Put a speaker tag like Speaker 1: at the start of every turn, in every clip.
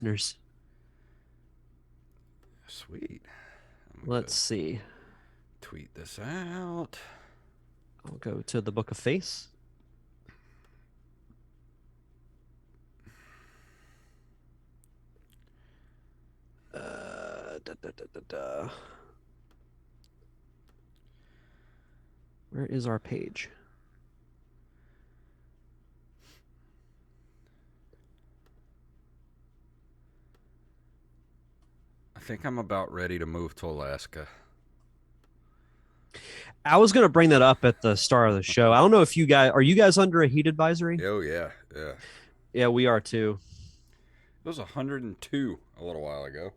Speaker 1: Nurse.
Speaker 2: Sweet.
Speaker 1: Let's see.
Speaker 2: Tweet this out.
Speaker 1: I'll go to the Book of Face. Where is our page?
Speaker 2: I think I'm about ready to move to Alaska.
Speaker 1: I was going to bring that up at the start of the show. I don't know if are you guys under a heat advisory?
Speaker 2: Oh, yeah. Yeah.
Speaker 1: Yeah, we are too.
Speaker 2: It was 102 a little while ago.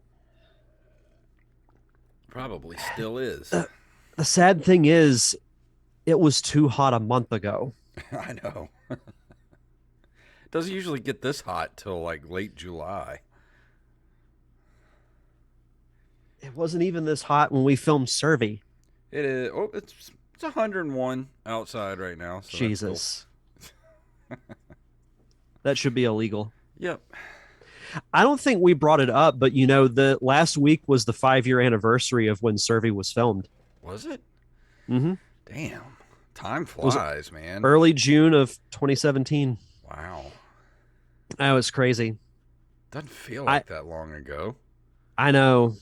Speaker 2: Probably still is.
Speaker 1: The sad thing is, it was too hot a month ago.
Speaker 2: I know. It doesn't usually get this hot till like late July.
Speaker 1: It wasn't even this hot when we filmed Survey.
Speaker 2: It is. Oh, it's 101 outside right now. So
Speaker 1: Jesus. Cool. That should be illegal.
Speaker 2: Yep.
Speaker 1: I don't think we brought it up, but the last week was the 5-year anniversary of when Survey was filmed.
Speaker 2: Was it?
Speaker 1: Mm-hmm.
Speaker 2: Damn. Time flies, man.
Speaker 1: Early June of 2017.
Speaker 2: Wow.
Speaker 1: That was crazy.
Speaker 2: Doesn't feel like that long ago.
Speaker 1: I know.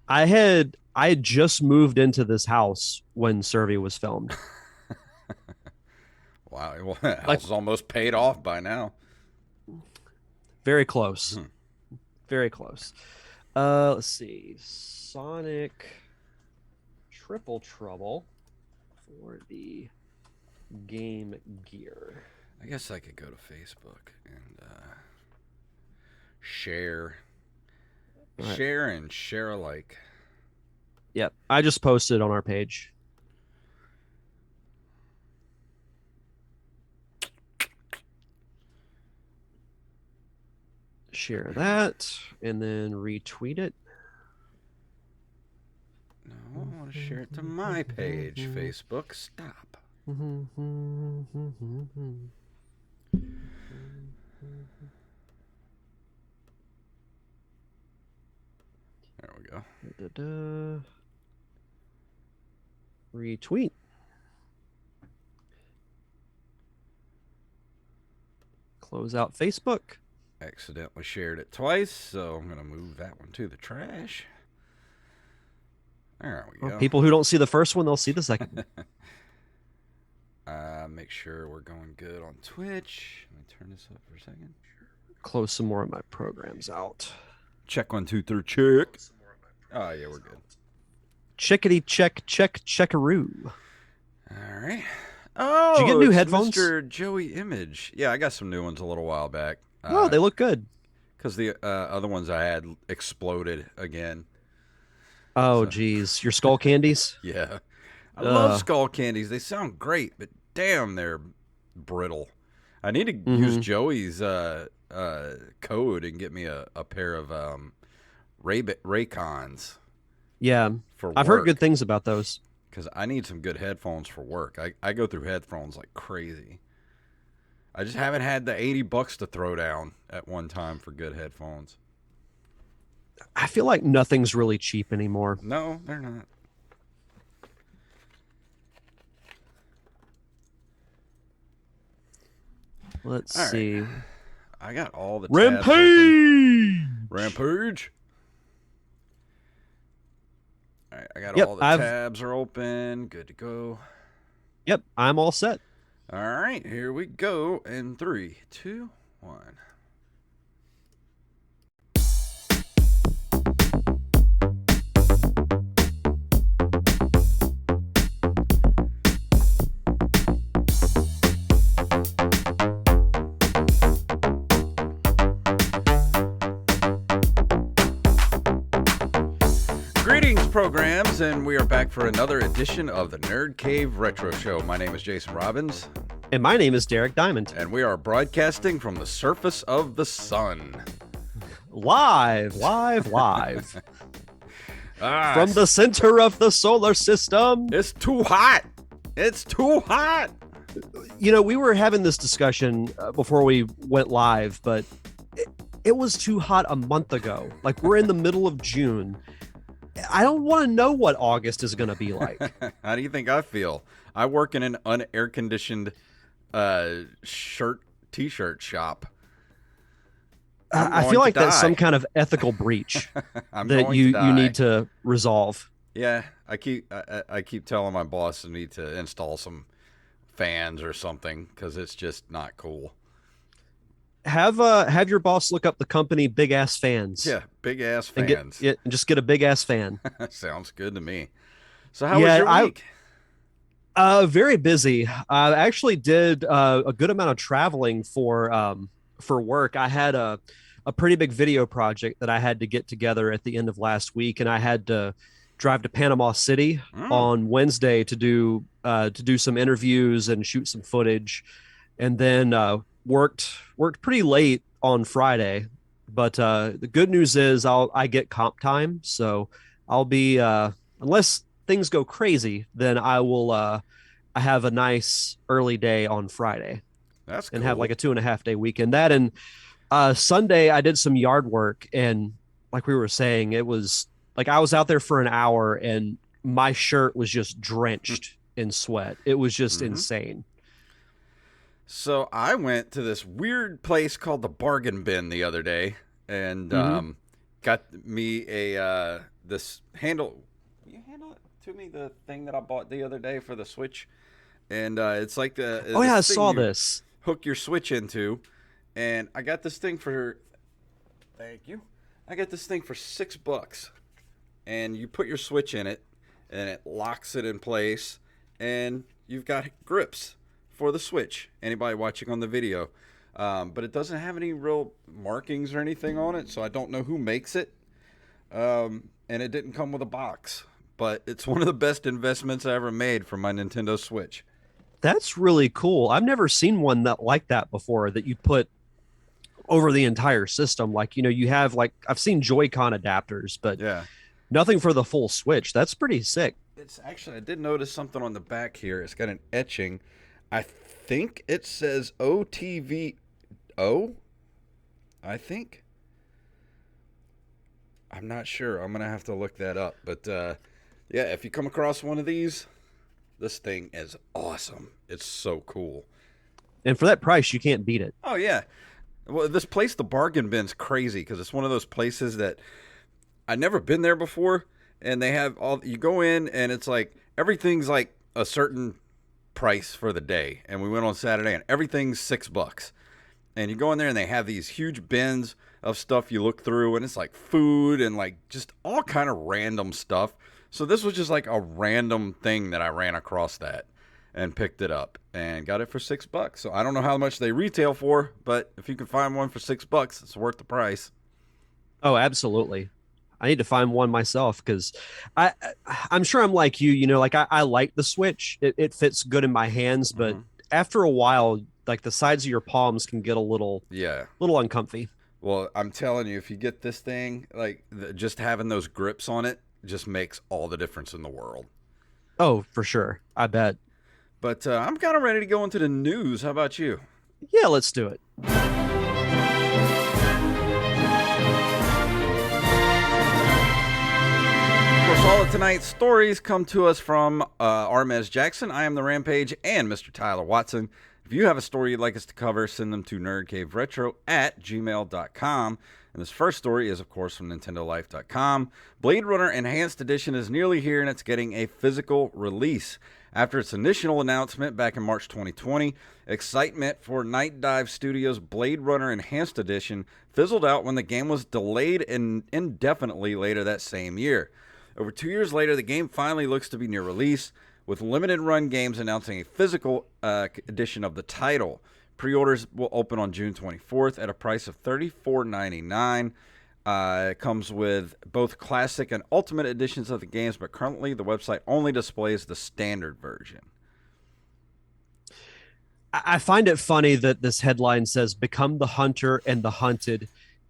Speaker 1: I had just moved into this house when Survey was filmed.
Speaker 2: Wow. Well, the house is almost paid off by now.
Speaker 1: Very close. Very close. Let's see. Sonic Triple Trouble for the Game Gear.
Speaker 2: I guess I could go to Facebook and share. Right. Share and share alike.
Speaker 1: Yep. I just posted on our page. Share that and then retweet it.
Speaker 2: No, I want to share it to my page, Facebook. Stop. There we go.
Speaker 1: Retweet. Close out Facebook.
Speaker 2: Accidentally shared it twice, so I'm going to move that one to the trash. There we go.
Speaker 1: People who don't see the first one, they'll see the second.
Speaker 2: Make sure we're going good on Twitch. Let me turn this up for a second.
Speaker 1: Close some more of my programs out.
Speaker 2: Check 1, 2, 3, check. Oh, yeah, we're good.
Speaker 1: Chickadee check, checkaroo.
Speaker 2: All right. Oh,
Speaker 1: did you get new headphones?
Speaker 2: Mr. Joey Image. Yeah, I got some new ones a little while back.
Speaker 1: Oh, they look good.
Speaker 2: Because the other ones I had exploded again.
Speaker 1: Oh, geez. Your skull candies?
Speaker 2: Yeah. I love skull candies. They sound great, but damn, they're brittle. I need to use Joey's code and get me a pair of Raycons.
Speaker 1: Yeah. I've heard good things about those.
Speaker 2: Because I need some good headphones for work. I go through headphones like crazy. I just haven't had the $80 to throw down at one time for good headphones.
Speaker 1: I feel like nothing's really cheap anymore.
Speaker 2: No, they're not.
Speaker 1: Let's see.
Speaker 2: Right. I got all the
Speaker 1: Rampage!
Speaker 2: Rampage! All right, I got all the tabs are open. Good to go.
Speaker 1: Yep, I'm all set.
Speaker 2: All right, here we go. In 3, 2, 1. Greetings, programs, and we are back for another edition of the Nerd Cave Retro Show. My name is Jason Robbins.
Speaker 1: And my name is Derek Diamond.
Speaker 2: And we are broadcasting from the surface of the sun.
Speaker 1: Live. From the center of the solar system.
Speaker 2: It's too hot. It's too hot.
Speaker 1: You know, we were having this discussion before we went live, but it was too hot a month ago. Like, we're in the middle of June. I don't want to know what August is going to be like.
Speaker 2: How do you think I feel? I work in an unair conditioned t-shirt shop.
Speaker 1: I feel like that's some kind of ethical breach that you need to resolve.
Speaker 2: Yeah, I keep telling my boss I need to install some fans or something because it's just not cool.
Speaker 1: Have your boss look up the company Big Ass Fans.
Speaker 2: Yeah, Big Ass Fans.
Speaker 1: And just get a big ass fan.
Speaker 2: Sounds good to me. So how was your week?
Speaker 1: Very busy. I actually did a good amount of traveling for work. I had a pretty big video project that I had to get together at the end of last week, and I had to drive to Panama City on Wednesday to do some interviews and shoot some footage, and then worked pretty late on Friday. But the good news is I get comp time, so I'll be unless things go crazy, then I have a nice early day on Friday.
Speaker 2: That's cool.
Speaker 1: And have like a 2.5 day weekend. That and Sunday I did some yard work, and like we were saying, it was like I was out there for an hour and my shirt was just drenched in sweat. It was just insane.
Speaker 2: So I went to this weird place called the Bargain Bin the other day, and got me a this handle. Will you handle it to me? The thing that I bought the other day for the Switch, and it's like the
Speaker 1: I saw this.
Speaker 2: Hook your Switch into, and I got this thing for. Thank you. I got this thing for $6, and you put your Switch in it, and it locks it in place, and you've got grips for the Switch. Anybody watching on the video, but it doesn't have any real markings or anything on it, so I don't know who makes it. And it didn't come with a box, but it's one of the best investments I ever made for my Nintendo Switch.
Speaker 1: That's really cool. I've never seen one like that before, that you put over the entire system. Like, you have like, I've seen Joy-Con adapters, but nothing for the full Switch. That's pretty sick.
Speaker 2: It's actually, I did notice something on the back here. It's got an etching. I think it says OTVO. I think. I'm not sure. I'm going to have to look that up. But yeah, if you come across one of these, this thing is awesome. It's so cool.
Speaker 1: And for that price, you can't beat it.
Speaker 2: Oh, yeah. Well, this place, the Bargain Bin's crazy because it's one of those places that I've never been there before. And they have you go in and it's like everything's like a certain price for the day. And we went on Saturday and everything's $6. And you go in there and they have these huge bins of stuff you look through, and it's like food and like just all kind of random stuff. So this was just like a random thing that I ran across that and picked it up and got it for $6. So I don't know how much they retail for, but if you can find one for $6, it's worth the price.
Speaker 1: Oh, absolutely. I need to find one myself because I'm sure I'm like you, like I like the Switch. It fits good in my hands, but after a while, like the sides of your palms can get a little uncomfy.
Speaker 2: Well, I'm telling you, if you get this thing, like just having those grips on it just makes all the difference in the world.
Speaker 1: Oh, for sure. I bet.
Speaker 2: But I'm kind of ready to go into the news. How about you?
Speaker 1: Yeah, let's do it.
Speaker 2: All of tonight's stories come to us from Armez Jackson. I am the Rampage and Mr. Tyler Watson. If you have a story you'd like us to cover, send them to nerdcaveretro@gmail.com. And this first story is, of course, from NintendoLife.com. Blade Runner Enhanced Edition is nearly here, and it's getting a physical release. After its initial announcement back in March 2020, excitement for Night Dive Studios' Blade Runner Enhanced Edition fizzled out when the game was delayed indefinitely later that same year. Over 2 years later, the game finally looks to be near release, with Limited Run Games announcing a physical edition of the title. Pre-orders will open on June 24th at a price of $34.99. It comes with both classic and ultimate editions of the games, but currently the website only displays the standard version.
Speaker 1: I find it funny that this headline says, "Become the hunter and the hunted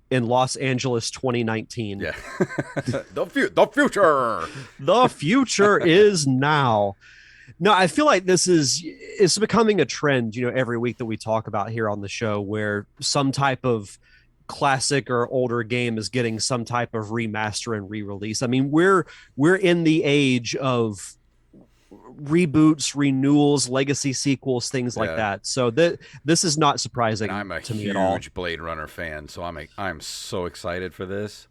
Speaker 1: in Los Angeles 2019.
Speaker 2: Yeah. The future.
Speaker 1: The future is now. No, I feel like it's becoming a trend, every week that we talk about here on the show, where some type of classic or older game is getting some type of remaster and re-release. I mean, we're in the age of reboots, renewals, legacy sequels, things like
Speaker 2: Yeah.
Speaker 1: that. So that this is not
Speaker 2: And
Speaker 1: surprising
Speaker 2: I'm a
Speaker 1: to me at all.
Speaker 2: huge Blade Runner fan, so I'm so excited for this.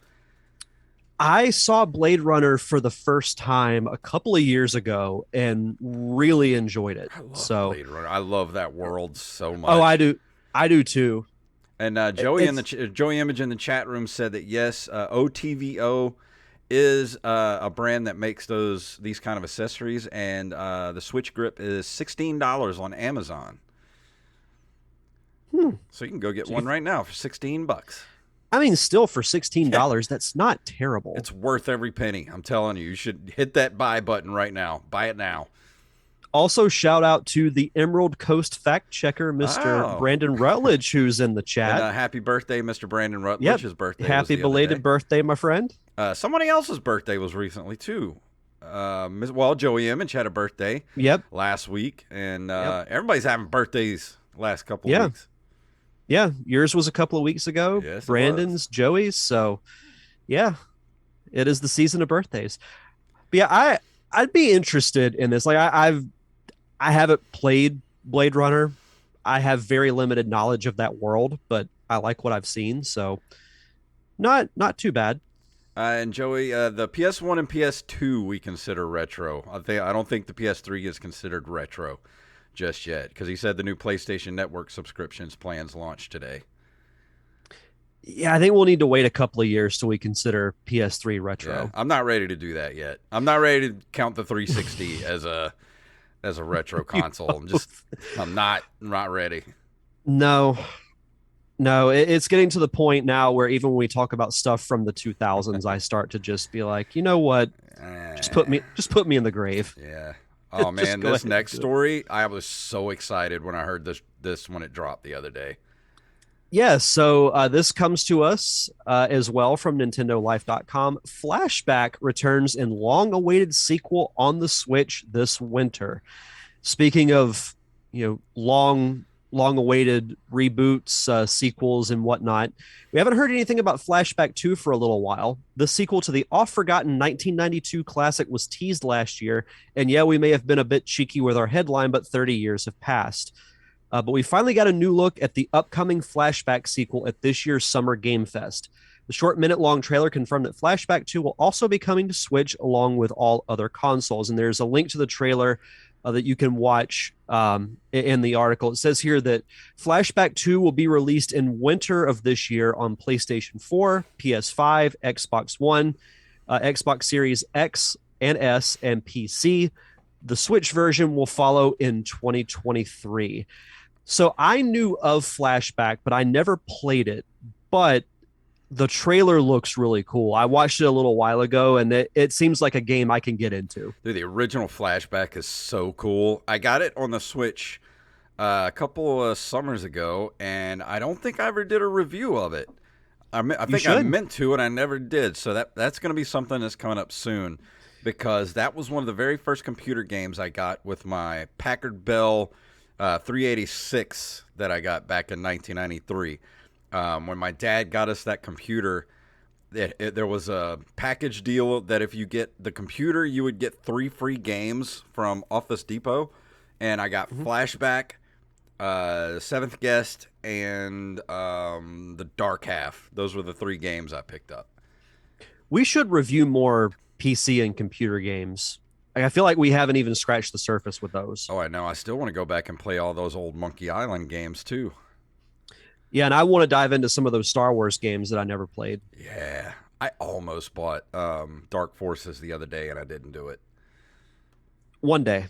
Speaker 1: I saw Blade Runner for the first time a couple of years ago and really enjoyed it.
Speaker 2: I love
Speaker 1: So,
Speaker 2: Blade Runner. I love that world so
Speaker 1: oh,
Speaker 2: much.
Speaker 1: I do too.
Speaker 2: And
Speaker 1: It's
Speaker 2: Joey Image in the chat room said that yes, OTVO is a brand that makes these kind of accessories, and the Switch grip is $16 on Amazon.
Speaker 1: hmm.
Speaker 2: So you can go get
Speaker 1: So
Speaker 2: one right now for $16.
Speaker 1: I mean, still for $16, that's not terrible.
Speaker 2: It's worth every penny. I'm telling you, you should hit that buy button right now. Buy it now.
Speaker 1: Also, shout out to the Emerald Coast fact checker, Mr.
Speaker 2: Oh,
Speaker 1: Brandon Rutledge, who's in the
Speaker 2: and
Speaker 1: chat.
Speaker 2: happy birthday, Mr. Brandon Rutledge.
Speaker 1: Yep.
Speaker 2: His birthday was
Speaker 1: Happy
Speaker 2: the other day.
Speaker 1: belated birthday, my friend.
Speaker 2: Somebody else's birthday was recently too. Well, Joey Image had a birthday
Speaker 1: Yep.
Speaker 2: last week, and
Speaker 1: Yep.
Speaker 2: everybody's having birthdays last couple of
Speaker 1: Yeah.
Speaker 2: weeks.
Speaker 1: Yeah. Yours was a couple of weeks ago.
Speaker 2: Yes, it was.
Speaker 1: Brandon's, Joey's. So, yeah, it is the season of birthdays. But yeah, I'd be interested in this. Like I haven't played Blade Runner. I have very limited knowledge of that world, but I like what I've seen, so not too bad.
Speaker 2: And Joey, the PS1 and PS2 we consider retro. I don't think the PS3 is considered retro just yet because he said the new PlayStation Network subscriptions plans launched today.
Speaker 1: Yeah, I think we'll need to wait a couple of years till we consider PS3 retro.
Speaker 2: Yeah, I'm not ready to do that yet. I'm not ready to count the 360 as a retro console. I'm not ready.
Speaker 1: No, no, it's getting to the point now where even when we talk about stuff from the 2000s, I start to just be like, you know what? Just put me in the grave.
Speaker 2: Yeah. Oh man, this next story, I was so excited when I heard this when it dropped the other day.
Speaker 1: Yeah, so this comes to us as well from NintendoLife.com. Flashback returns in long-awaited sequel on the Switch this winter. Speaking of, long-awaited reboots, sequels, and whatnot, we haven't heard anything about Flashback 2 for a little while. The sequel to the oft-forgotten 1992 classic was teased last year, and yeah, we may have been a bit cheeky with our headline, but 30 years have passed. But we finally got a new look at the upcoming Flashback sequel at this year's Summer Game Fest. The short minute-long trailer confirmed that Flashback 2 will also be coming to Switch along with all other consoles. And there's a link to the trailer that you can watch in the article. It says here that Flashback 2 will be released in winter of this year on PlayStation 4, PS5, Xbox One, Xbox Series X and S, and PC. The Switch version will follow in 2023. So I knew of Flashback, but I never played it. But the trailer looks really cool. I watched it a little while ago, and it seems like a game I can get into.
Speaker 2: Dude, the original Flashback is so cool. I got it on the Switch a couple of summers ago, and I don't think I ever did a review of it. I think I meant to, and I never did. So that's going to be something that's coming up soon, because that was one of the very first computer games I got with my Packard Bell 386 that I got back in 1993. When my dad got us that computer, there was a package deal that if you get the computer, you would get 3 free games from Office Depot. And I got Flashback, Seventh Guest, and The Dark Half. Those were the 3 games I picked up.
Speaker 1: We should review more PC and computer games. I feel like we haven't even scratched the surface with those.
Speaker 2: Oh, I know. I still want to go back and play all those old Monkey Island games, too.
Speaker 1: Yeah, and I want to dive into some of those Star Wars games that I never played.
Speaker 2: Yeah. I almost bought Dark Forces the other day, and I didn't do it.
Speaker 1: One day.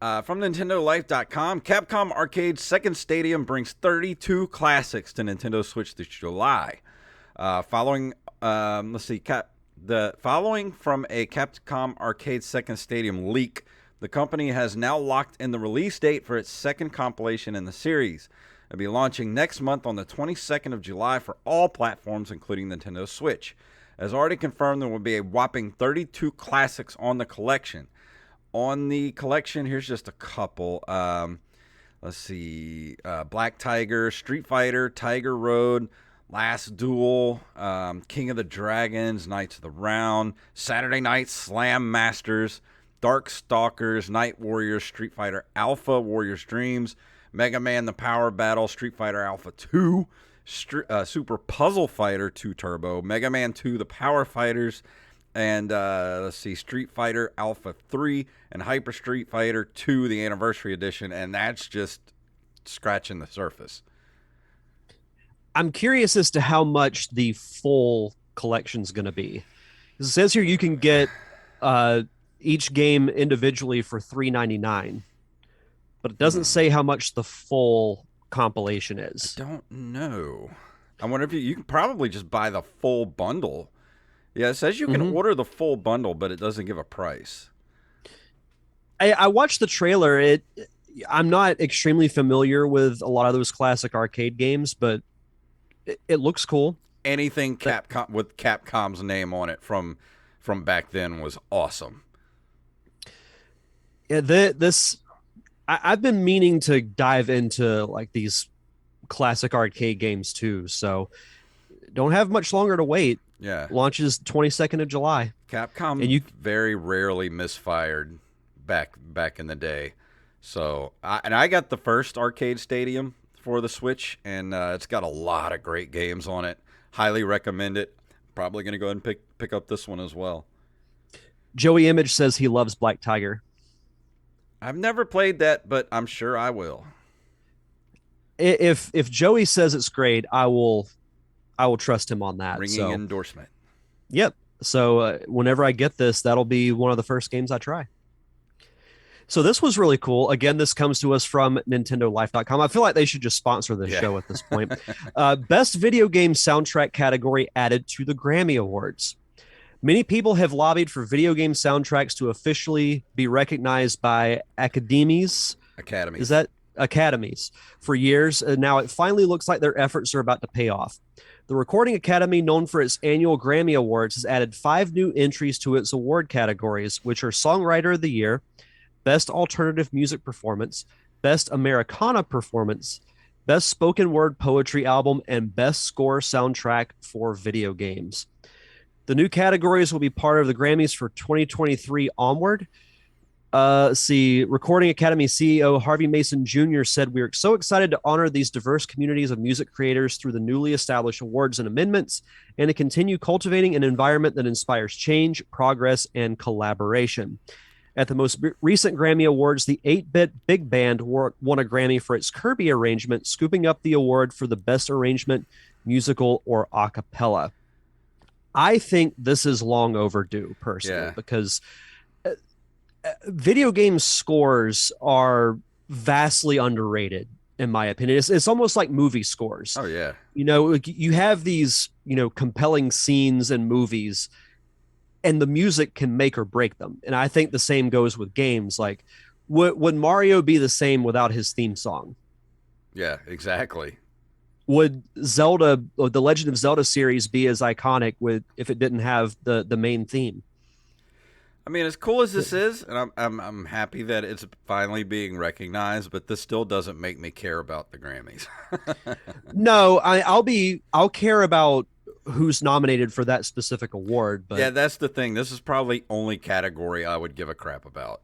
Speaker 2: From NintendoLife.com, Capcom Arcade's second stadium brings 32 classics to Nintendo Switch this July. Following from a Capcom Arcade second stadium leak, the company has now locked in the release date for its second compilation in the series. It'll be launching next month on the 22nd of July for all platforms, including Nintendo Switch. As already confirmed, there will be a whopping 32 classics on the collection. On the collection, here's just a couple. Let's see. Black Tiger, Street Fighter, Tiger Road, Last Duel, King of the Dragons, Knights of the Round, Saturday Night Slam Masters, Dark Stalkers, Night Warriors, Street Fighter Alpha, Warriors Dreams, Mega Man The Power Battle, Street Fighter Alpha 2, Super Puzzle Fighter 2 Turbo, Mega Man 2 The Power Fighters, and let's see, Street Fighter Alpha 3, and Hyper Street Fighter 2, the Anniversary Edition, and that's just scratching the surface.
Speaker 1: I'm curious as to how much the full collection's going to be. It says here you can get uh, each game individually for $3.99, but it doesn't say how much the full compilation is.
Speaker 2: I don't know. I wonder if you can probably just buy the full bundle. Yeah, it says you can order the full bundle, but it doesn't give a price.
Speaker 1: I watched the trailer. I'm not extremely familiar with a lot of those classic arcade games, but it looks cool.
Speaker 2: Anything Capcom with Capcom's name on it from back then was awesome.
Speaker 1: Yeah, I've been meaning to dive into like these classic arcade games too, so don't have much longer to wait.
Speaker 2: Yeah,
Speaker 1: Launches 22nd of July.
Speaker 2: Capcom
Speaker 1: And you
Speaker 2: very rarely misfired back in the day. So I got the first arcade stadium for the Switch, and it's got a lot of great games on it. Highly recommend it. Probably going to go ahead and pick up this one as well.
Speaker 1: Joey Image says he loves Black Tiger.
Speaker 2: I've never played that, but I'm sure I will.
Speaker 1: If Joey says it's great, I will trust him on that.
Speaker 2: Ringing endorsement.
Speaker 1: Yep. So whenever I get this, that'll be one of the first games I try. So this was really cool. Again, this comes to us from NintendoLife.com. I feel like they should just sponsor this show at this point. Best video game soundtrack category added to the Grammy Awards. Many people have lobbied for video game soundtracks to officially be recognized by academies.
Speaker 2: Academies.
Speaker 1: Is that academies for years? And now it finally looks like their efforts are about to pay off. The Recording Academy, known for its annual Grammy Awards, has added 5 new entries to its award categories, which are Songwriter of the Year, Best Alternative Music Performance, Best Americana Performance, Best Spoken Word Poetry Album, and Best Score Soundtrack for Video Games. The new categories will be part of the Grammys for 2023 onward. Recording Academy CEO Harvey Mason Jr. said, "We are so excited to honor these diverse communities of music creators through the newly established awards and amendments, and to continue cultivating an environment that inspires change, progress, and collaboration." At the most recent Grammy Awards, the 8-bit big band won a Grammy for its Kirby arrangement, scooping up the award for the best arrangement, musical or a cappella. I think this is long overdue, personally, because video game scores are vastly underrated, in my opinion. It's almost like movie scores.
Speaker 2: Oh, yeah.
Speaker 1: You have these, compelling scenes in movies, and the music can make or break them. And I think the same goes with games. Like, would Mario be the same without his theme song?
Speaker 2: Yeah, exactly.
Speaker 1: Would Zelda, or the Legend of Zelda series, be as iconic if it didn't have the main theme?
Speaker 2: I mean, as cool as this is, and I'm happy that it's finally being recognized, but this still doesn't make me care about the Grammys.
Speaker 1: No, I'll care about who's nominated for that specific award. But
Speaker 2: yeah, that's the thing. This is probably only category I would give a crap about.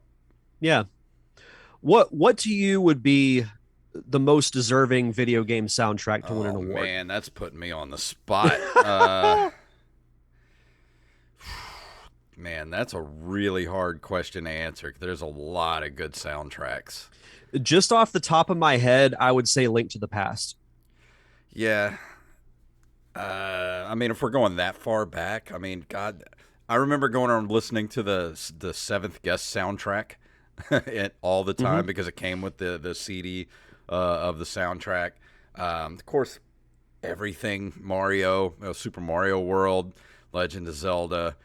Speaker 1: Yeah. What to you would be the most deserving video game soundtrack to win an award?
Speaker 2: Man, that's putting me on the spot. Man, that's a really hard question to answer. There's a lot of good soundtracks.
Speaker 1: Just off the top of my head, I would say Link to the Past.
Speaker 2: Yeah. I mean, if we're going that far back, I mean, God, I remember going around listening to the Seventh Guest soundtrack all the time because it came with the CD of the soundtrack. Of course, everything Mario, Super Mario World, Legend of Zelda,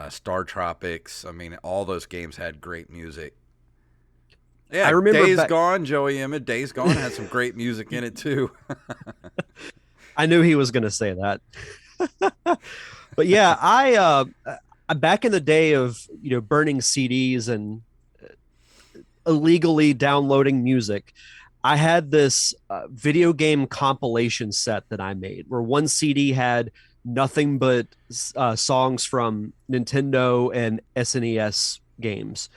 Speaker 2: Star Tropics. I mean, all those games had great music. Yeah,
Speaker 1: I remember
Speaker 2: Days Gone, Joey Emmett. Days Gone had some great music in it too.
Speaker 1: I knew he was going to say that. But yeah, I back in the day of burning CDs and illegally downloading music, I had this video game compilation set that I made where one CD had nothing but songs from Nintendo and SNES games.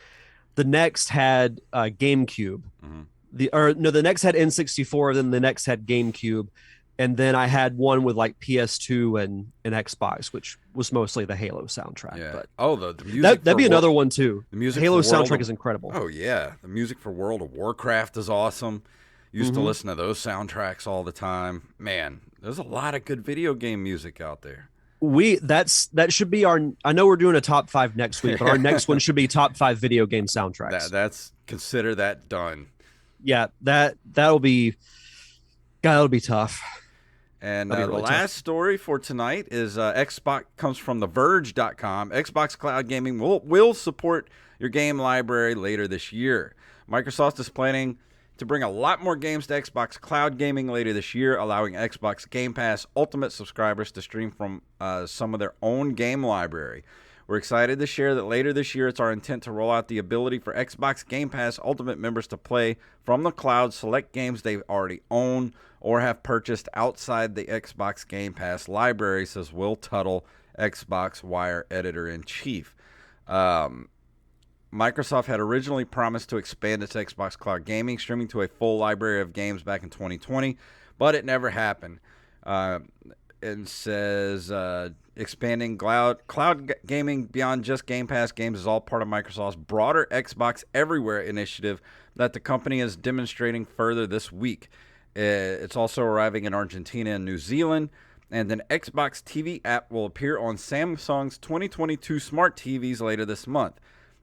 Speaker 1: The next had GameCube.
Speaker 2: Hmm.
Speaker 1: The next had N64, then the next had GameCube, and then I had one with like PS2 and Xbox, which was mostly the Halo soundtrack.
Speaker 2: Yeah.
Speaker 1: But
Speaker 2: Oh, the music
Speaker 1: that'd
Speaker 2: for
Speaker 1: be another one too.
Speaker 2: the music for
Speaker 1: Halo
Speaker 2: World
Speaker 1: soundtrack
Speaker 2: of
Speaker 1: is incredible.
Speaker 2: Oh yeah, the music for World of Warcraft is awesome. Used to
Speaker 1: Mm-hmm.
Speaker 2: listen to those soundtracks all the time. Man, there's a lot of good video game music out there.
Speaker 1: That should be our. I know we're doing a top five next week, but our next one should be top five video game
Speaker 2: that
Speaker 1: soundtracks.
Speaker 2: that's consider that done.
Speaker 1: Yeah, that'll be. God, that'll be tough.
Speaker 2: And
Speaker 1: That'll be
Speaker 2: the
Speaker 1: really tough.
Speaker 2: last story for tonight is Xbox comes from TheVerge.com. Xbox Cloud Gaming will support your game library later this year. Microsoft is planning to bring a lot more games to Xbox Cloud Gaming later this year, allowing Xbox Game Pass Ultimate subscribers to stream from some of their own game library. We're excited to share that later this year, it's our intent to roll out the ability for Xbox Game Pass Ultimate members to play from the cloud select games they already own or have purchased outside the Xbox Game Pass library, says Will Tuttle, Xbox Wire editor-in-chief. Microsoft had originally promised to expand its Xbox Cloud Gaming streaming to a full library of games back in 2020, but it never happened. And says expanding cloud gaming beyond just Game Pass games is all part of Microsoft's broader Xbox Everywhere initiative that the company is demonstrating further this week. It's also arriving in Argentina and New Zealand, and an Xbox TV app will appear on Samsung's 2022 smart TVs later this month.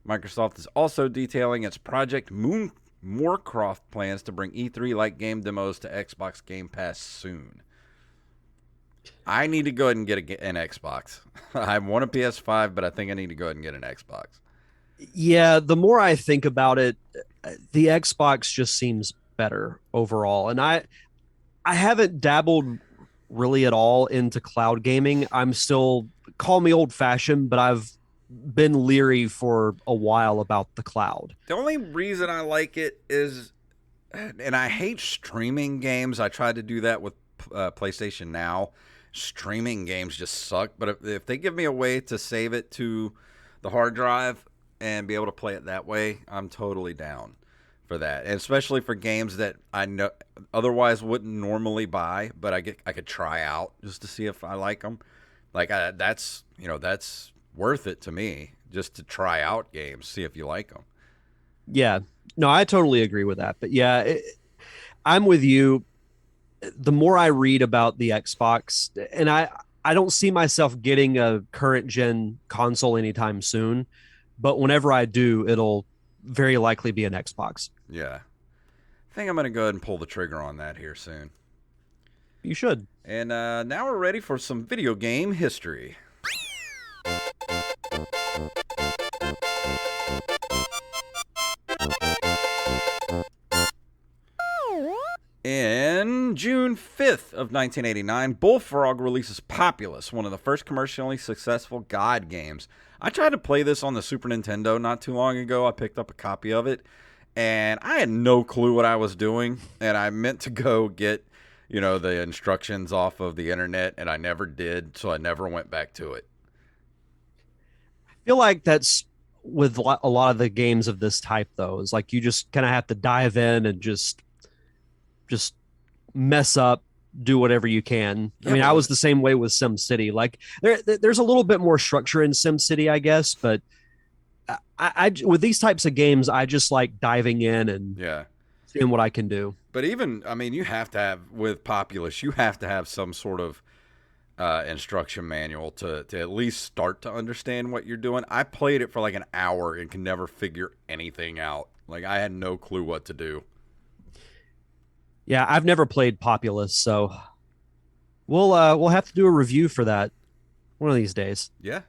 Speaker 2: Microsoft is also detailing its Project Moorcroft plans to bring E3-like game demos to Xbox Game Pass soon. I need to go ahead and get an Xbox. I want a PS5, but I think I need to go ahead and get an Xbox.
Speaker 1: Yeah, the more I think about it, the Xbox just seems better overall. And I haven't dabbled really at all into cloud gaming. I'm still call me old fashioned, but I've been leery for a while about the cloud.
Speaker 2: The only reason I like it is, and I hate streaming games. I tried to do that with PlayStation Now. Streaming games just suck. But if they give me a way to save it to the hard drive and be able to play it that way, I'm totally down for that. And especially for games that I know otherwise wouldn't normally buy, but I could try out just to see if I like them. Like that's worth it to me just to try out games, see if you like them.
Speaker 1: Yeah, no, I totally agree with that. But yeah, I'm with you. The more I read about the Xbox, and I don't see myself getting a current gen console anytime soon, but whenever I do, it'll very likely be an Xbox.
Speaker 2: Yeah. I think I'm going to go ahead and pull the trigger on that here soon.
Speaker 1: You should.
Speaker 2: And now we're ready for some video game history. In June 5th of 1989, Bullfrog releases Populous, one of the first commercially successful God games. I tried to play this on the Super Nintendo not too long ago. I picked up a copy of it, and I had no clue what I was doing, and I meant to go get, the instructions off of the internet, and I never did, so I never went back to it.
Speaker 1: I feel like that's with a lot of the games of this type, though, is like you just kind of have to dive in and just mess up, do whatever you can.
Speaker 2: Yeah,
Speaker 1: I mean,
Speaker 2: but
Speaker 1: I was the same way with SimCity. Like there's a little bit more structure in SimCity, I guess, but I with these types of games, I just like diving in and
Speaker 2: yeah.
Speaker 1: seeing what I can do.
Speaker 2: But even, I mean, you have to have, with Populous, you have to have some sort of instruction manual to at least start to understand what you're doing. I played it for like an hour and can never figure anything out. Like, I had no clue what to do.
Speaker 1: Yeah, I've never played Populous, so we'll have to do a review for that one of these days.
Speaker 2: Yeah.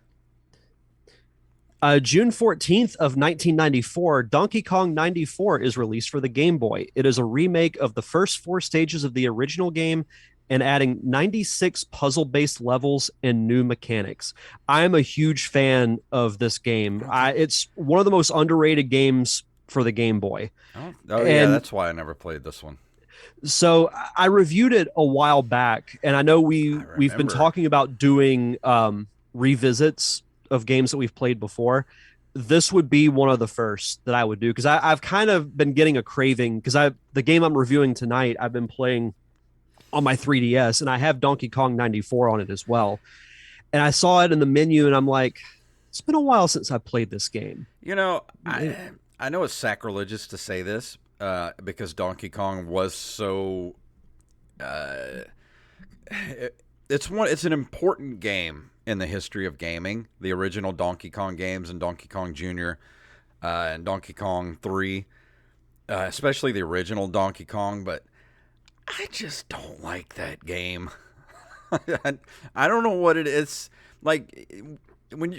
Speaker 1: June 14th of 1994, Donkey Kong 94 is released for the Game Boy. It is a remake of the first four stages of the original game and adding 96 puzzle-based levels and new mechanics. I'm a huge fan of this game. It's one of the most underrated games for the Game Boy.
Speaker 2: Oh yeah, that's why I never played this one.
Speaker 1: So I reviewed it a while back, and I know
Speaker 2: I
Speaker 1: we've been
Speaker 2: remember.
Speaker 1: talking about doing revisits of games that we've played before. This would be one of the first that I would do because I've kind of been getting a craving because I the game I'm reviewing tonight I've been playing on my 3DS and I have Donkey Kong 94 on it as well. And I saw it in the menu and I'm like, it's been a while since I played this game.
Speaker 2: You know, I know it's sacrilegious to say this because Donkey Kong was so. Uh, it's an important game in the history of gaming. The original Donkey Kong games and Donkey Kong Jr. And Donkey Kong 3, especially the original Donkey Kong. But I just don't like that game. I don't know what it is. Like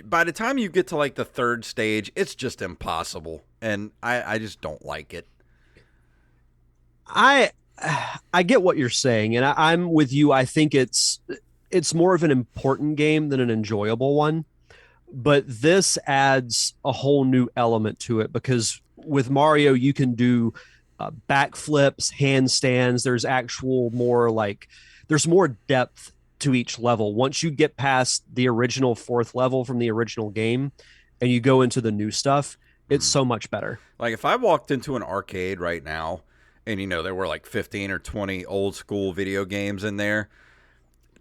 Speaker 2: by the time you get to like the third stage, it's just impossible, and I just don't like it.
Speaker 1: I I get what you're saying, and I'm with you. I think it's more of an important game than an enjoyable one. But this adds a whole new element to it because with Mario you can do backflips, handstands. There's actual more like there's more depth to each level. Once you get past the original fourth level from the original game, and you go into the new stuff, it's
Speaker 2: Mm.
Speaker 1: so much better.
Speaker 2: Like if I walked into an arcade right now, and there were like 15 or 20 old school video games in there,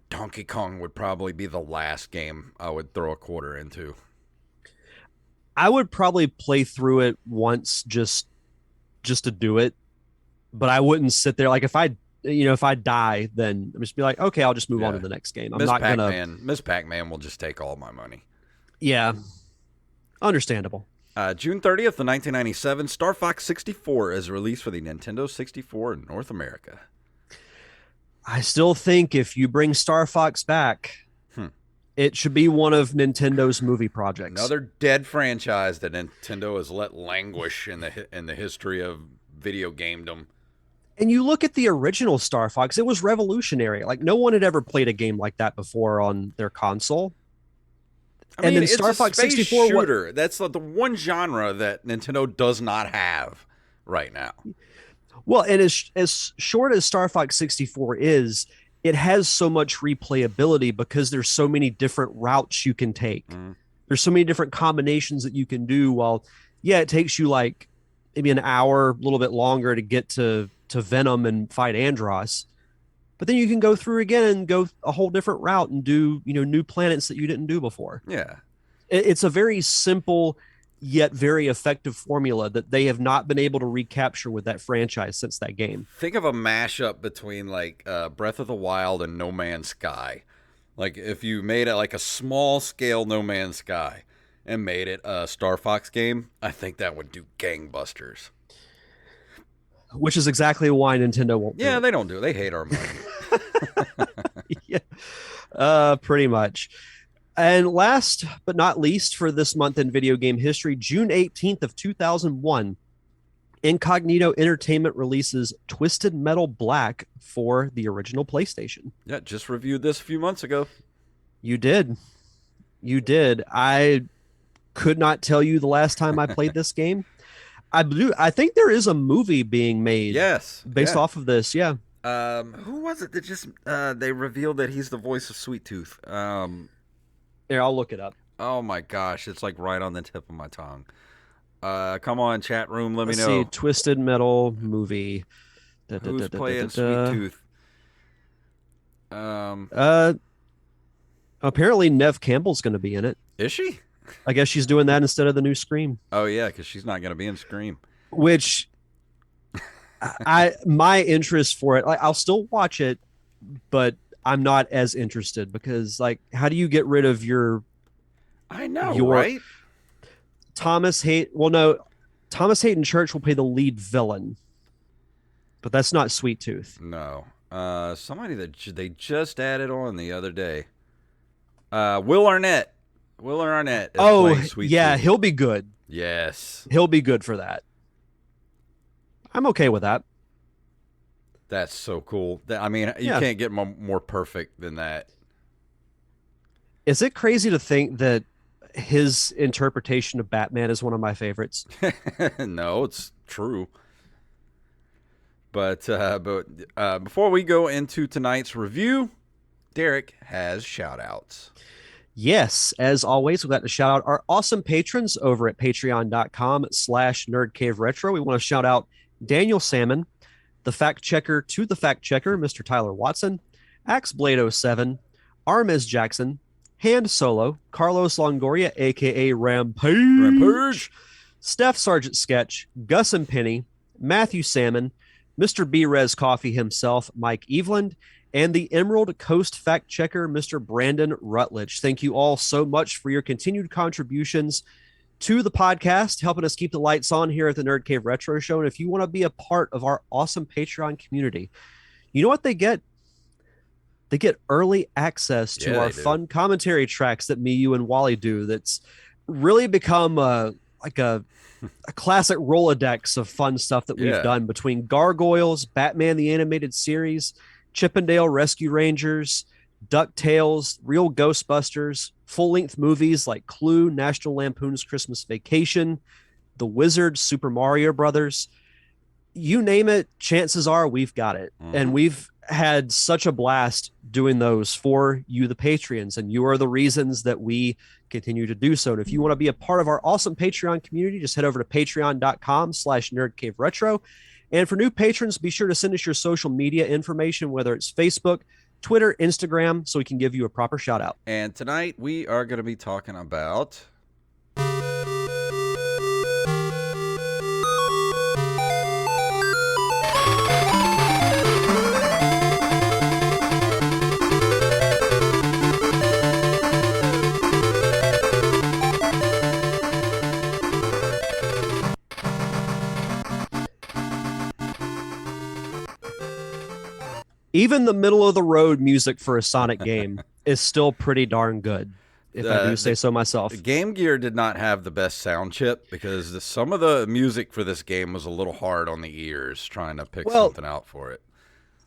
Speaker 2: Donkey Kong would probably be the last game I would throw a quarter into.
Speaker 1: I would probably play through it once just to do it, but I wouldn't sit there like if I die, then I'm just be like, okay, I'll just move on to
Speaker 2: Yeah,
Speaker 1: the next game. I'm not gonna.
Speaker 2: Miss Pac-Man will just take all my money.
Speaker 1: Yeah, understandable.
Speaker 2: June 30th of 1997, Star Fox 64 is released for the Nintendo 64 in North America.
Speaker 1: I still think if you bring Star Fox back,
Speaker 2: Hmm.
Speaker 1: it should be one of Nintendo's movie projects.
Speaker 2: Another dead franchise that Nintendo has let languish in the history of video gamedom.
Speaker 1: And you look at the original Star Fox, it was revolutionary. Like no one had ever played a game like that before on their console.
Speaker 2: I
Speaker 1: And
Speaker 2: mean,
Speaker 1: then
Speaker 2: it's
Speaker 1: Star
Speaker 2: a
Speaker 1: Fox
Speaker 2: space
Speaker 1: 64, what
Speaker 2: shooter. That's the one genre that Nintendo does not have right now.
Speaker 1: well, and as short as Star Fox 64 is, it has so much replayability because there's so many different routes you can take.
Speaker 2: Mm.
Speaker 1: There's so many different combinations that you can do. While, yeah, it takes you like maybe an hour, a little bit longer to get to Venom and fight Andros. But then you can go through again and go a whole different route and do new planets that you didn't do before.
Speaker 2: Yeah.
Speaker 1: It's a very simple yet very effective formula that they have not been able to recapture with that franchise since that game.
Speaker 2: Think of a mashup between like Breath of the Wild and No Man's Sky. Like if you made it like a small scale No Man's Sky and made it a Star Fox game, I think that would do gangbusters.
Speaker 1: Which is exactly why Nintendo won't do
Speaker 2: Yeah,
Speaker 1: it.
Speaker 2: they don't do it. They hate our money.
Speaker 1: Yeah, pretty much. And last but not least for this month in video game history, June 18th of 2001, Incognito Entertainment releases Twisted Metal Black for the original PlayStation.
Speaker 2: Yeah, just reviewed this a few months ago.
Speaker 1: You did. You did. I could not tell you the last time I played this game. I think there is a movie being made
Speaker 2: Yes.
Speaker 1: based
Speaker 2: Yeah.
Speaker 1: off of this. Yeah.
Speaker 2: Who was it that just they revealed that he's the voice of Sweet Tooth?
Speaker 1: Here, I'll look it up.
Speaker 2: Oh my gosh, it's like right on the tip of my tongue. Come on, chat room, let me
Speaker 1: Let's see.
Speaker 2: know
Speaker 1: Twisted Metal movie. Da, da, da,
Speaker 2: who's
Speaker 1: da, da,
Speaker 2: playing Sweet
Speaker 1: da.
Speaker 2: Tooth. Um,
Speaker 1: Uh, apparently Nev Campbell's going to be in it.
Speaker 2: is she?
Speaker 1: I guess she's doing that instead of the new Scream,
Speaker 2: Oh yeah, because she's not gonna be in Scream.
Speaker 1: which I my interest for it, like I'll still watch it, but I'm not as interested because like how do you get rid of
Speaker 2: I know,
Speaker 1: your
Speaker 2: right?
Speaker 1: Thomas Hayden? Well, no, Thomas Hayden Church will play the lead villain, but that's not Sweet Tooth.
Speaker 2: No. Somebody that they just added on the other day. Will Arnett. Will Arnett is
Speaker 1: Oh,
Speaker 2: playing Sweet
Speaker 1: yeah,
Speaker 2: Tooth.
Speaker 1: he'll be good.
Speaker 2: Yes,
Speaker 1: He'll be good for that. I'm okay with that.
Speaker 2: that's so cool. I mean, you
Speaker 1: Yeah.
Speaker 2: can't get more perfect than that.
Speaker 1: Is it crazy to think that his interpretation of Batman is one of my favorites?
Speaker 2: No, it's true. But before we go into tonight's review, Derek has shout outs.
Speaker 1: Yes, as always, we'd like to shout out our awesome patrons over at patreon.com/nerdcaveretro. We want to shout out Daniel Salmon, the fact checker to the fact checker, Mr. Tyler Watson, AxeBlade07, Armiz Jackson, Hand Solo, Carlos Longoria, aka Rampage, Steph Sergeant Sketch, Gus and Penny, Matthew Salmon, Mr. B Rez Coffee himself, Mike Eveland, and the Emerald Coast fact checker, Mr. Brandon Rutledge. Thank you all so much for your continued contributions to the podcast, helping us keep the lights on here at the Nerd Cave Retro Show. And if you want to be a part of our awesome Patreon community, you know what they get? They get early access to our fun commentary tracks that me, you, and Wally do. That's really become like a classic Rolodex of fun stuff that we've done between Gargoyles, Batman the Animated Series, Chippendale Rescue Rangers, DuckTales, Real Ghostbusters, full-length movies like Clue, National Lampoon's Christmas Vacation, The Wizard, Super Mario Brothers. You name it, chances are we've got it. And we've had such a blast doing those for you, the Patreons, and you are the reasons that we continue to do so. And if you want to be a part of our awesome Patreon community, just head over to patreon.com/nerdcaveretro. And for new patrons, be sure to send us your social media information, whether it's Facebook, Twitter, Instagram, so we can give you a proper shout out.
Speaker 2: And tonight we are going to be talking about
Speaker 1: even the middle of the road music for a Sonic game is still pretty darn good, if I do say so myself.
Speaker 2: Game Gear did not have the best sound chip because some of the music for this game was a little hard on the ears trying to pick something out for it.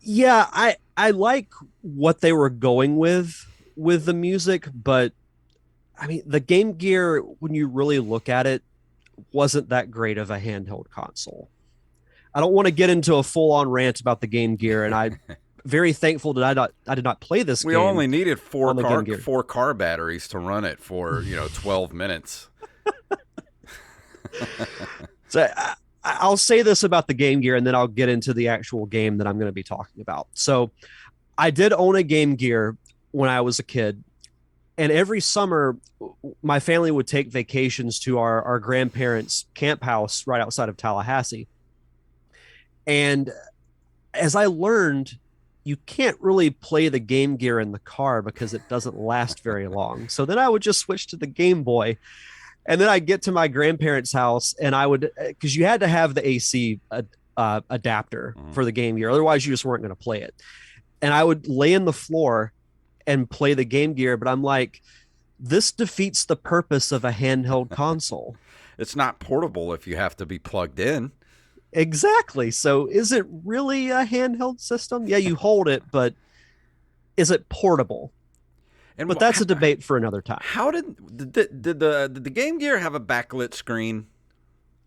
Speaker 1: Yeah, I like what they were going with the music, but I mean, the Game Gear, when you really look at it, wasn't that great of a handheld console. I don't want to get into a full-on rant about the Game Gear, and I'm very thankful that I did not play this game.
Speaker 2: We only needed four car batteries to run it for 12 minutes.
Speaker 1: So I'll say this about the Game Gear, and then I'll get into the actual game that I'm going to be talking about. So I did own a Game Gear when I was a kid, and every summer my family would take vacations to our grandparents' camp house right outside of Tallahassee. And as I learned, you can't really play the Game Gear in the car because it doesn't last very long. So then I would just switch to the Game Boy. And then I'd get to my grandparents' house, and I would, because you had to have the AC adapter for the Game Gear. Otherwise, you just weren't going to play it. And I would lay in the floor and play the Game Gear. But I'm like, this defeats the purpose of a handheld console.
Speaker 2: It's not portable if you have to be plugged in.
Speaker 1: Exactly. So is it really a handheld system? Yeah, you hold it, but is it portable? But that's a debate for another time.
Speaker 2: How did the Game Gear have a backlit screen?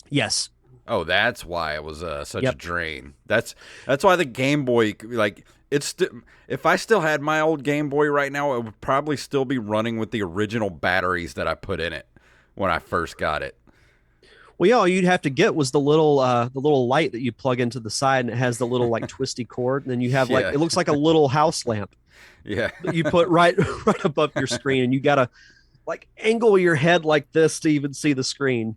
Speaker 1: Yes.
Speaker 2: Oh, that's why it was such a drain. That's why the Game Boy, like, if I still had my old Game Boy right now, it would probably still be running with the original batteries that I put in it when I first got it.
Speaker 1: Well, yeah, all you'd have to get was the little light that you plug into the side, and it has the little like twisty cord, and then you have it looks like a little house lamp.
Speaker 2: Yeah,
Speaker 1: that you put right above your screen, and you gotta like angle your head like this to even see the screen.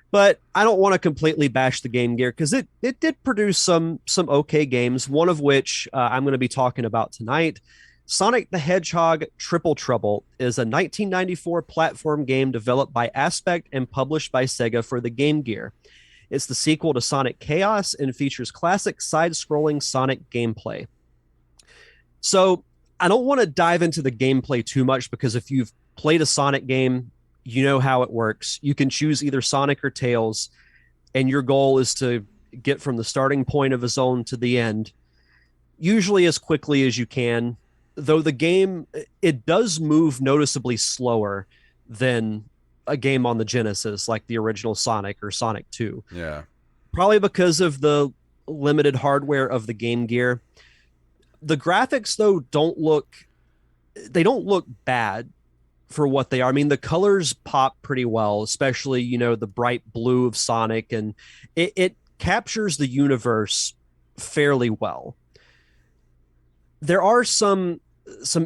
Speaker 1: But I don't want to completely bash the Game Gear because it did produce some okay games. One of which I'm going to be talking about tonight. Sonic the Hedgehog Triple Trouble is a 1994 platform game developed by Aspect and published by Sega for the Game Gear. It's the sequel to Sonic Chaos and features classic side-scrolling Sonic gameplay. So I don't want to dive into the gameplay too much because if you've played a Sonic game, you know how it works. You can choose either Sonic or Tails, and your goal is to get from the starting point of a zone to the end, usually as quickly as you can. Though the game, it does move noticeably slower than a game on the Genesis, like the original Sonic or Sonic 2.
Speaker 2: Yeah.
Speaker 1: Probably because of the limited hardware of the Game Gear. The graphics though don't look bad for what they are. I mean, the colors pop pretty well, especially, the bright blue of Sonic, and it captures the universe fairly well. There are some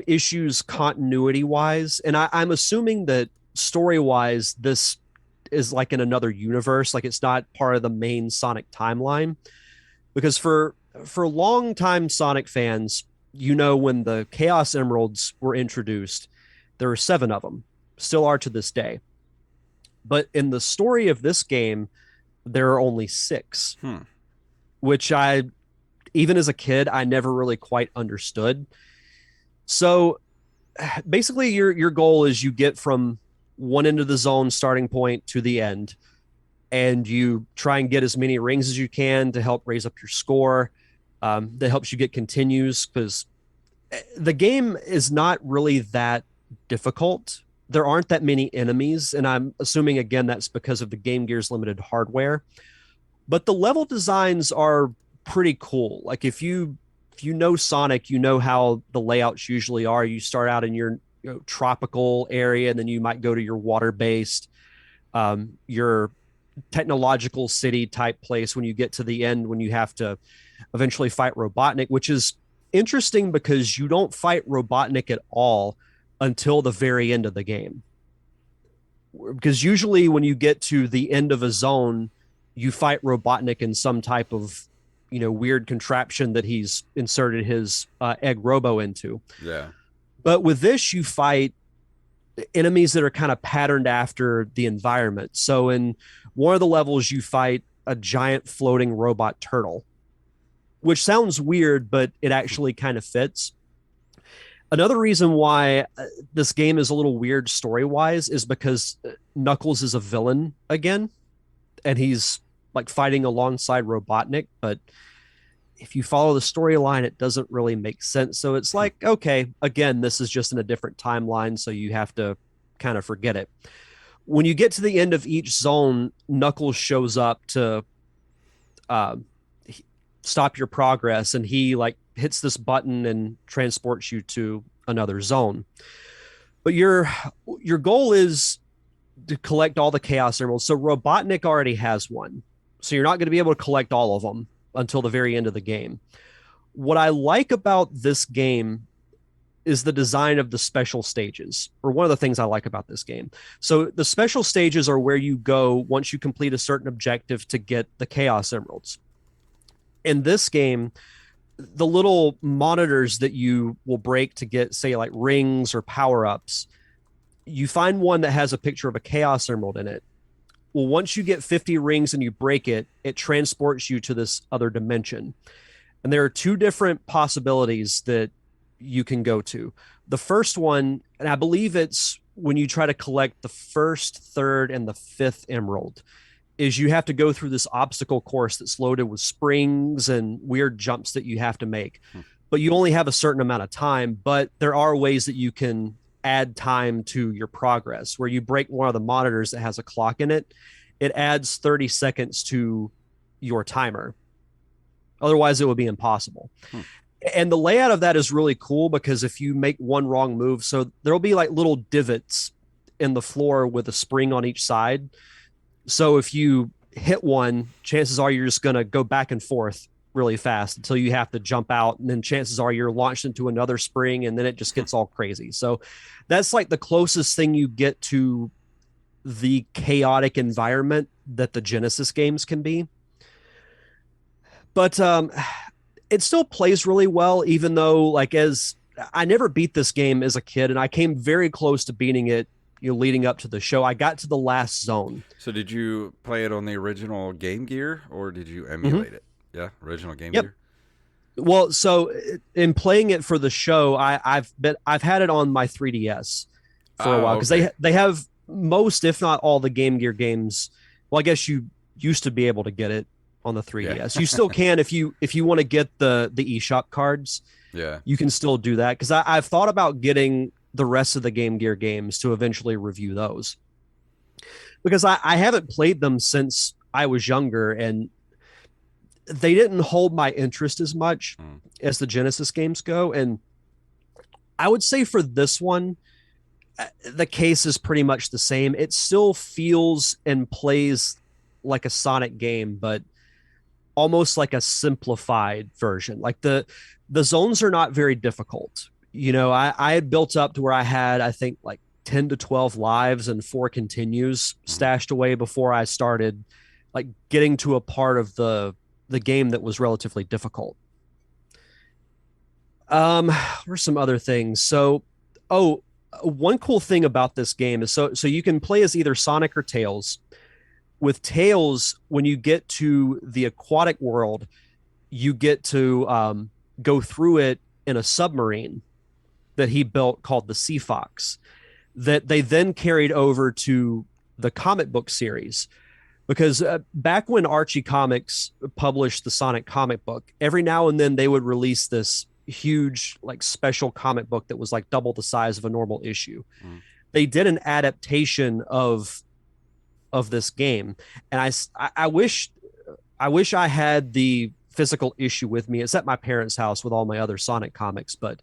Speaker 1: issues continuity wise, and I'm assuming that story wise, this is like in another universe, like it's not part of the main Sonic timeline. Because for longtime Sonic fans, when the Chaos Emeralds were introduced, there were 7 of them, still are to this day. But in the story of this game, there are only 6, which even as a kid, I never really quite understood. So basically, your goal is you get from one end of the zone starting point to the end, and you try and get as many rings as you can to help raise up your score. That helps you get continues, because the game is not really that difficult. There aren't that many enemies, and I'm assuming again that's because of the Game Gear's limited hardware. But the level designs are pretty cool. Like if you know Sonic, you know how the layouts usually are. You start out in your tropical area, and then you might go to your water based, your technological city type place when you get to the end, when you have to eventually fight Robotnik, which is interesting because you don't fight Robotnik at all until the very end of the game. Because usually when you get to the end of a zone, you fight Robotnik in some type of weird contraption that he's inserted his egg robo into.
Speaker 2: Yeah.
Speaker 1: But with this, you fight enemies that are kind of patterned after the environment. So in one of the levels, you fight a giant floating robot turtle, which sounds weird, but it actually kind of fits. Another reason why this game is a little weird story wise is because Knuckles is a villain again, and he's like fighting alongside Robotnik. But if you follow the storyline, it doesn't really make sense. So it's like, okay, again, this is just in a different timeline, so you have to kind of forget it. When you get to the end of each zone, Knuckles shows up to uh, stop your progress, and he like hits this button and transports you to another zone. But your goal is to collect all the Chaos Emeralds. So Robotnik already has one, so you're not going to be able to collect all of them until the very end of the game. What I like about this game is the design of the special stages, or one of the things I like about this game. So the special stages are where you go once you complete a certain objective to get the Chaos Emeralds. In this game, the little monitors that you will break to get, say, like rings or power ups, you find one that has a picture of a Chaos Emerald in it. Well, once you get 50 rings and you break it, it transports you to this other dimension. And there are 2 different possibilities that you can go to. The first one, and I believe it's when you try to collect the 1st, 3rd, and the 5th emerald, is you have to go through this obstacle course that's loaded with springs and weird jumps that you have to make. But you only have a certain amount of time, but there are ways that you can add time to your progress, where you break one of the monitors that has a clock in it. It adds 30 seconds to your timer. Otherwise, it would be impossible. And the layout of that is really cool, because if you make one wrong move, so there'll be like little divots in the floor with a spring on each side. So if you hit one, chances are you're just going to go back and forth really fast until you have to jump out. And then chances are you're launched into another spring, and then it just gets all crazy. So that's like the closest thing you get to the chaotic environment that the Genesis games can be. But it still plays really well, even though, like, as I never beat this game as a kid, and I came very close to beating it, leading up to the show. I got to the last zone.
Speaker 2: So did you play it on the original Game Gear, or did you emulate it? Yeah, original Game Gear.
Speaker 1: Well, so in playing it for the show, I've had it on my 3DS for a while, because they have most, if not all, the Game Gear games. Well, I guess you used to be able to get it on the 3DS. Yeah. You still can if you want to get the eShop cards.
Speaker 2: Yeah,
Speaker 1: you can still do that, because I've thought about getting the rest of the Game Gear games to eventually review those, because I haven't played them since I was younger, and they didn't hold my interest as much
Speaker 2: Mm.
Speaker 1: as the Genesis games go. And I would say for this one, the case is pretty much the same. It still feels and plays like a Sonic game, but almost like a simplified version. Like the zones are not very difficult. I had built up to where I had, I think, like 10 to 12 lives and 4 continues
Speaker 2: Mhm.
Speaker 1: stashed away before I started like getting to a part of the game that was relatively difficult. There's some other things. Oh, one cool thing about this game is so you can play as either Sonic or Tails. With Tails, when you get to the aquatic world, you get to go through it in a submarine that he built called the Sea Fox that they then carried over to the comic book series. Because back when Archie Comics published the Sonic comic book, every now and then they would release this huge, like, special comic book that was like double the size of a normal issue.
Speaker 2: Mm.
Speaker 1: They did an adaptation of this game, and I wish I had the physical issue with me. It's at my parents' house with all my other Sonic comics, but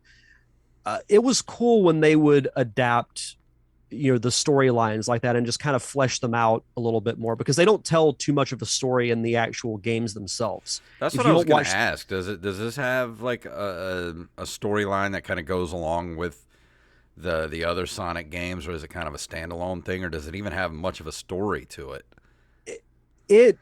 Speaker 1: it was cool when they would adapt the storylines like that and just kind of flesh them out a little bit more, because they don't tell too much of a story in the actual games themselves.
Speaker 2: That's
Speaker 1: If
Speaker 2: what I
Speaker 1: you
Speaker 2: was
Speaker 1: don't
Speaker 2: going to
Speaker 1: watch,
Speaker 2: ask. Does this have like a storyline that kind of goes along with the other Sonic games, or is it kind of a standalone thing, or does it even have much of a story to it?
Speaker 1: it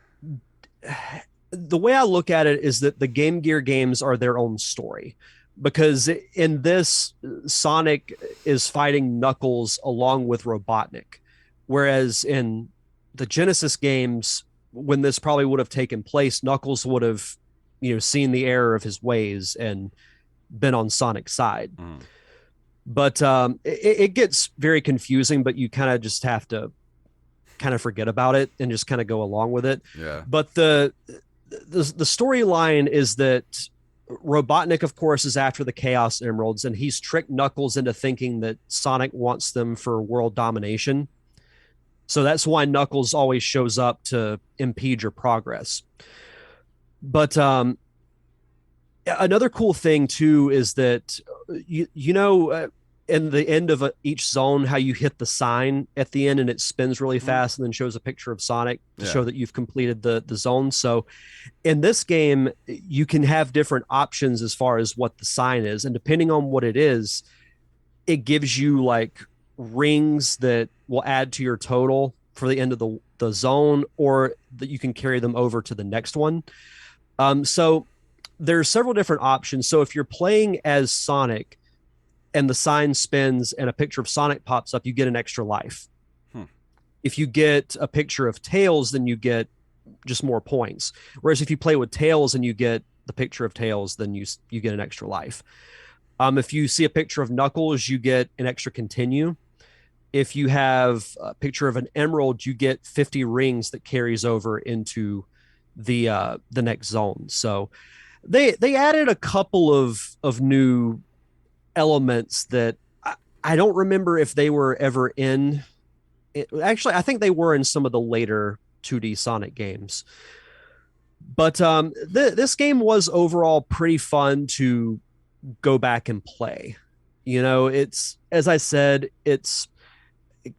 Speaker 1: the way I look at it is that the Game Gear games are their own story, because in this, Sonic is fighting Knuckles along with Robotnik, whereas in the Genesis games, when this probably would have taken place, Knuckles would have seen the error of his ways and been on Sonic's side.
Speaker 2: Mm.
Speaker 1: But it gets very confusing, but you kind of just have to kind of forget about it and just kind of go along with it.
Speaker 2: Yeah.
Speaker 1: But the storyline is that Robotnik, of course, is after the Chaos Emeralds, and he's tricked Knuckles into thinking that Sonic wants them for world domination. So that's why Knuckles always shows up to impede your progress. But another cool thing too is that in the end of each zone, how you hit the sign at the end and it spins really
Speaker 2: Mm.
Speaker 1: fast and then shows a picture of Sonic to
Speaker 2: Yeah.
Speaker 1: show that you've completed the zone. So in this game, you can have different options as far as what the sign is, and depending on what it is, it gives you like rings that will add to your total for the end of the zone, or that you can carry them over to the next one. So there's several different options. So if you're playing as Sonic and the sign spins and a picture of Sonic pops up, you get an extra life.
Speaker 2: Hmm.
Speaker 1: If you get a picture of Tails, then you get just more points. Whereas if you play with Tails and you get the picture of Tails, then you get an extra life. If you see a picture of Knuckles, you get an extra continue. If you have a picture of an emerald, you get 50 rings that carries over into the next zone. So they added a couple of new elements that I don't remember if they were ever in. Actually, I think they were in some of the later 2D Sonic games. But this game was overall pretty fun to go back and play. It's, as I said, it's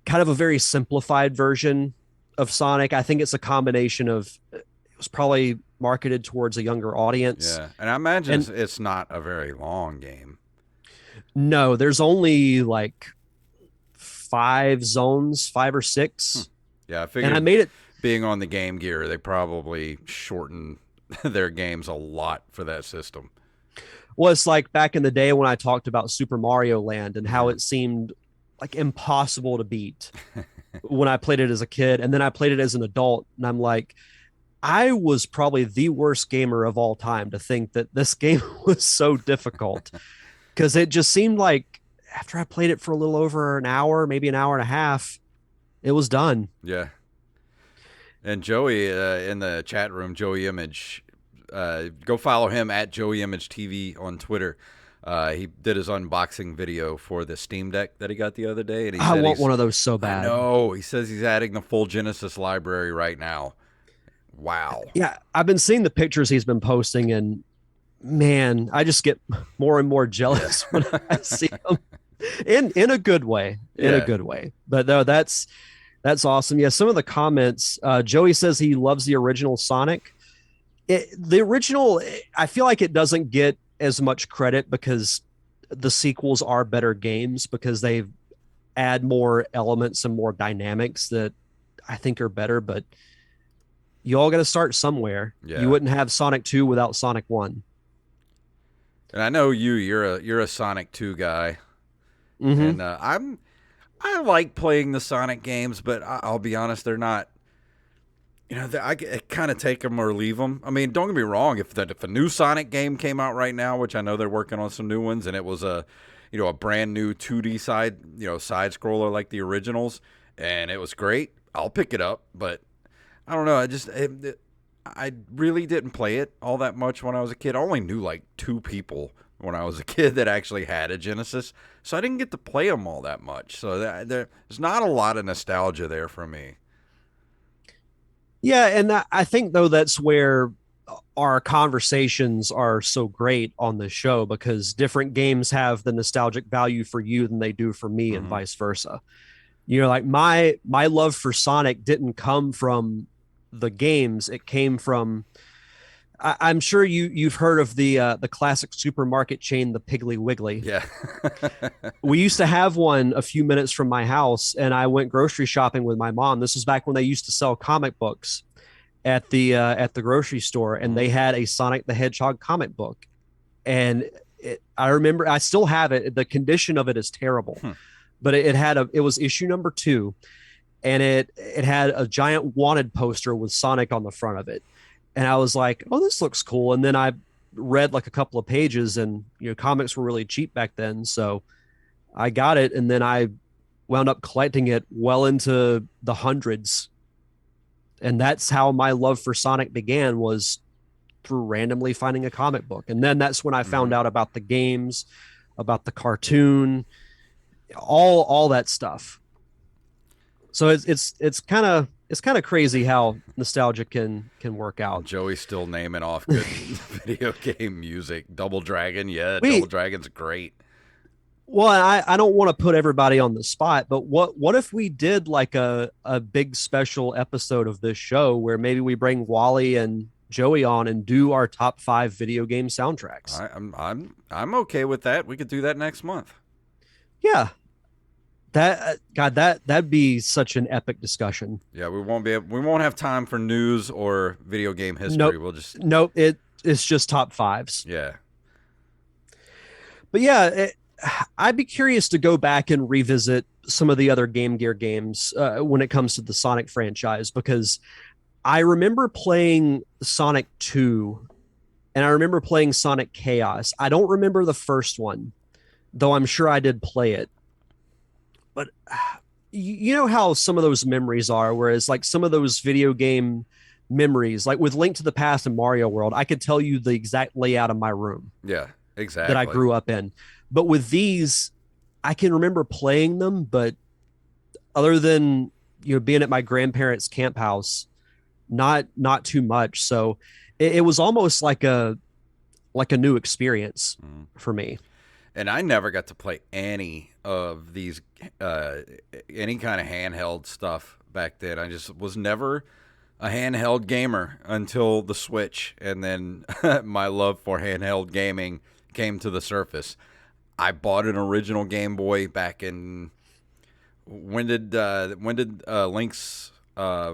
Speaker 1: kind of a very simplified version of Sonic. I think it's a combination of, it was probably marketed towards a younger audience.
Speaker 2: Yeah. And I imagine
Speaker 1: And
Speaker 2: it's not a very long game.
Speaker 1: no, there's only like 5 zones, 5 or 6.
Speaker 2: Yeah, I
Speaker 1: And I
Speaker 2: figured
Speaker 1: made it.
Speaker 2: being on the Game Gear, they probably shortened their games a lot for that system.
Speaker 1: Well, it's like back in the day when I talked about Super Mario Land and how
Speaker 2: Yeah.
Speaker 1: it seemed like impossible to beat when I played it as a kid. And then I played it as an adult. And I'm like, I was probably the worst gamer of all time to think that this game was so difficult, because it just seemed like after I played it for a little over an hour, maybe an hour and a half, it was done.
Speaker 2: Yeah. And Joey in the chat room, Joey Image, go follow him at Joey Image TV on Twitter. He did his unboxing video for the Steam Deck that he got the other day, and he
Speaker 1: I
Speaker 2: said
Speaker 1: want one of those so
Speaker 2: I
Speaker 1: bad.
Speaker 2: know. He says he's adding the full Genesis library right now, Wow.
Speaker 1: Yeah, I've been seeing the pictures he's been posting, and man, I just get more and more jealous when I see him in a good way, in a
Speaker 2: Yeah.
Speaker 1: good way. But no, that's awesome. Yeah, some of the comments. Joey says he loves the original Sonic. The original, I feel like it doesn't get as much credit because the sequels are better games because they add more elements and more dynamics that I think are better. But you all got to start somewhere. You
Speaker 2: Yeah.
Speaker 1: wouldn't have Sonic 2 without Sonic 1.
Speaker 2: And I know you're a Sonic 2 guy,
Speaker 1: Mm-hmm.
Speaker 2: and I like playing the Sonic games, but I'll be honest, they're not. I kind of take them or leave them. I mean, don't get me wrong. If a new Sonic game came out right now, which I know they're working on some new ones, and it was a brand new 2D side scroller like the originals, and it was great, I'll pick it up. But I don't know. I really didn't play it all that much when I was a kid. I only knew like two people when I was a kid that actually had a Genesis, so I didn't get to play them all that much. So there's not a lot of nostalgia there for me.
Speaker 1: Yeah, and I think though that's where our conversations are so great on the show because different games have the nostalgic value for you than they do for me and
Speaker 2: Hmm.
Speaker 1: vice versa. Like my love for Sonic didn't come from the games, it came from I'm sure you've heard of the classic supermarket chain, the Piggly Wiggly.
Speaker 2: Yeah.
Speaker 1: We used to have one a few minutes from my house, and I went grocery shopping with my mom. This was back when they used to sell comic books at the grocery store, and
Speaker 2: Hmm.
Speaker 1: they had a Sonic the Hedgehog comic book. And I remember I still have it. The condition of it is terrible,
Speaker 2: Hmm.
Speaker 1: but it was issue number 2, and it had a giant wanted poster with Sonic on the front of it, and I was like, oh, this looks cool. And then I read like a couple of pages, and comics were really cheap back then, so I got it, and then I wound up collecting it well into the hundreds, and that's how my love for Sonic began was through randomly finding a comic book. And then that's when I found
Speaker 2: Hmm.
Speaker 1: out about the games, about the cartoon, all that stuff. So it's kind of crazy how nostalgia can work out.
Speaker 2: Joey's still naming off good video game music. Double Dragon, yeah, Double
Speaker 1: We
Speaker 2: Dragon's great.
Speaker 1: Well, I don't want to put everybody on the spot, but what if we did like a big special episode of this show where maybe we bring Wally and Joey on and do our top 5 video game soundtracks?
Speaker 2: I'm okay with that. We could do that next month.
Speaker 1: Yeah, that God, that'd be such an epic discussion.
Speaker 2: Yeah, we won't have time for news or video game history.
Speaker 1: Nope,
Speaker 2: We'll just
Speaker 1: nope. It's just top fives.
Speaker 2: yeah.
Speaker 1: But yeah, I'd be curious to go back and revisit some of the other Game Gear games when it comes to the Sonic franchise because I remember playing Sonic 2 and I remember playing Sonic Chaos. I don't remember the first one, though I'm sure I did play it. But you know how some of those memories are, whereas like some of those video game memories, like with Link to the Past and Mario World, I could tell you the exact layout of my room
Speaker 2: Yeah,
Speaker 1: that I
Speaker 2: exactly.
Speaker 1: grew up in. But with these, I can remember playing them, but other than being at my grandparents' camp house, not too much. So it was almost like a new experience
Speaker 2: Mhm.
Speaker 1: for me.
Speaker 2: And I never got to play any of these any kind of handheld stuff back then. I just was never a handheld gamer until the Switch, and then my love for handheld gaming came to the surface. I bought an original Game Boy back in when did Link's
Speaker 1: I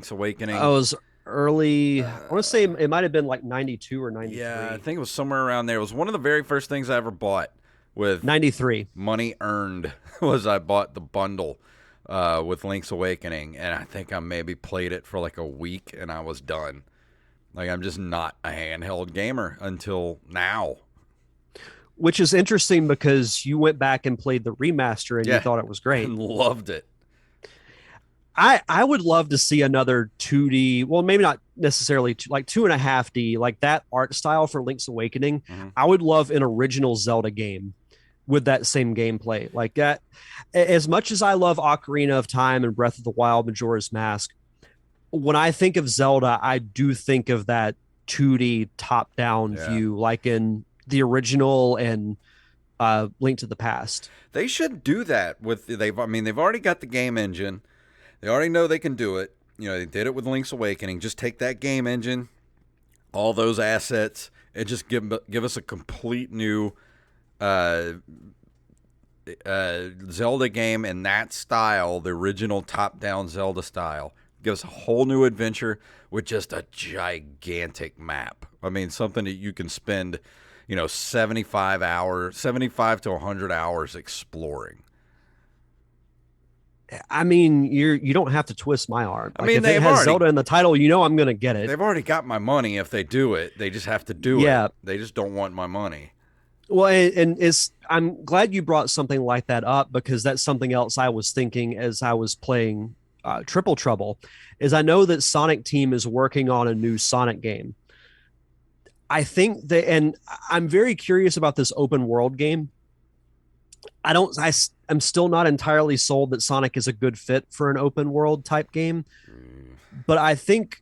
Speaker 2: Awakening?
Speaker 1: was early. I want to say
Speaker 2: Uh,
Speaker 1: it might have been like 92 or
Speaker 2: yeah, I
Speaker 1: 93.
Speaker 2: think it was somewhere around there. It was one of the very first things I ever bought with
Speaker 1: 93.
Speaker 2: money earned. Was I bought the bundle with Link's Awakening, and I think I maybe played it for like a week, and I was done. Like I'm just not a handheld gamer until now.
Speaker 1: Which is interesting because you went back and played the remaster and you
Speaker 2: Yeah,
Speaker 1: thought it was great.
Speaker 2: and loved it.
Speaker 1: I would love to see another 2D, well, maybe not necessarily like 2.5D, like that art style for Link's Awakening.
Speaker 2: Hmm.
Speaker 1: I would love an original Zelda game with that same gameplay. Like that, as much as I love Ocarina of Time and Breath of the Wild, Majora's Mask, when I think of Zelda, I do think of that 2D top down
Speaker 2: Yeah.
Speaker 1: view, like in the original and Link to the Past.
Speaker 2: They should do that with I mean, they've already got the game engine. They already know they can do it. You know, they did it with Link's Awakening. Just take that game engine, all those assets, and just give us a complete new uh, Zelda game in that style, the original top-down Zelda style. Give us a whole new adventure with just a gigantic map. I mean, something that you can spend, 75 to 100 hours exploring.
Speaker 1: I mean, you don't have to twist my arm.
Speaker 2: I
Speaker 1: Like
Speaker 2: mean,
Speaker 1: if it has Zelda in the title, I'm gonna get it.
Speaker 2: they've already got my money if they do it. They just have to do it.
Speaker 1: Yeah.
Speaker 2: They just don't want my money.
Speaker 1: Well, and it's I'm glad you brought something like that up because that's something else I was thinking as I was playing Triple Trouble. Is I know that Sonic Team is working on a new Sonic game. I think that, and I'm very curious about this open world game. I don't. I'm still not entirely sold that Sonic is a good fit for an open world type game, but I think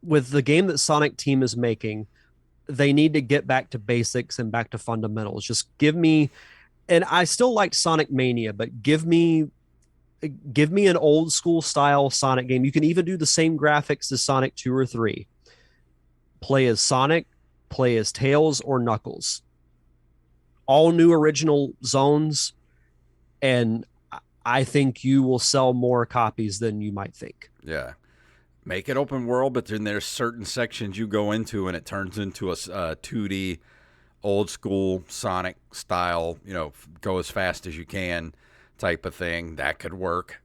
Speaker 1: with the game that Sonic Team is making, they need to get back to basics and back to fundamentals. Just give me, and I still like Sonic Mania, but give me an old school style Sonic game. You can even do the same graphics as Sonic 2 or 3. Play as Sonic, play as Tails or Knuckles. All new original zones, and I think you will sell more copies than you might think.
Speaker 2: Yeah. Make it open world, but then there's certain sections you go into and it turns into a 2D old school Sonic style, go as fast as you can type of thing. That could work.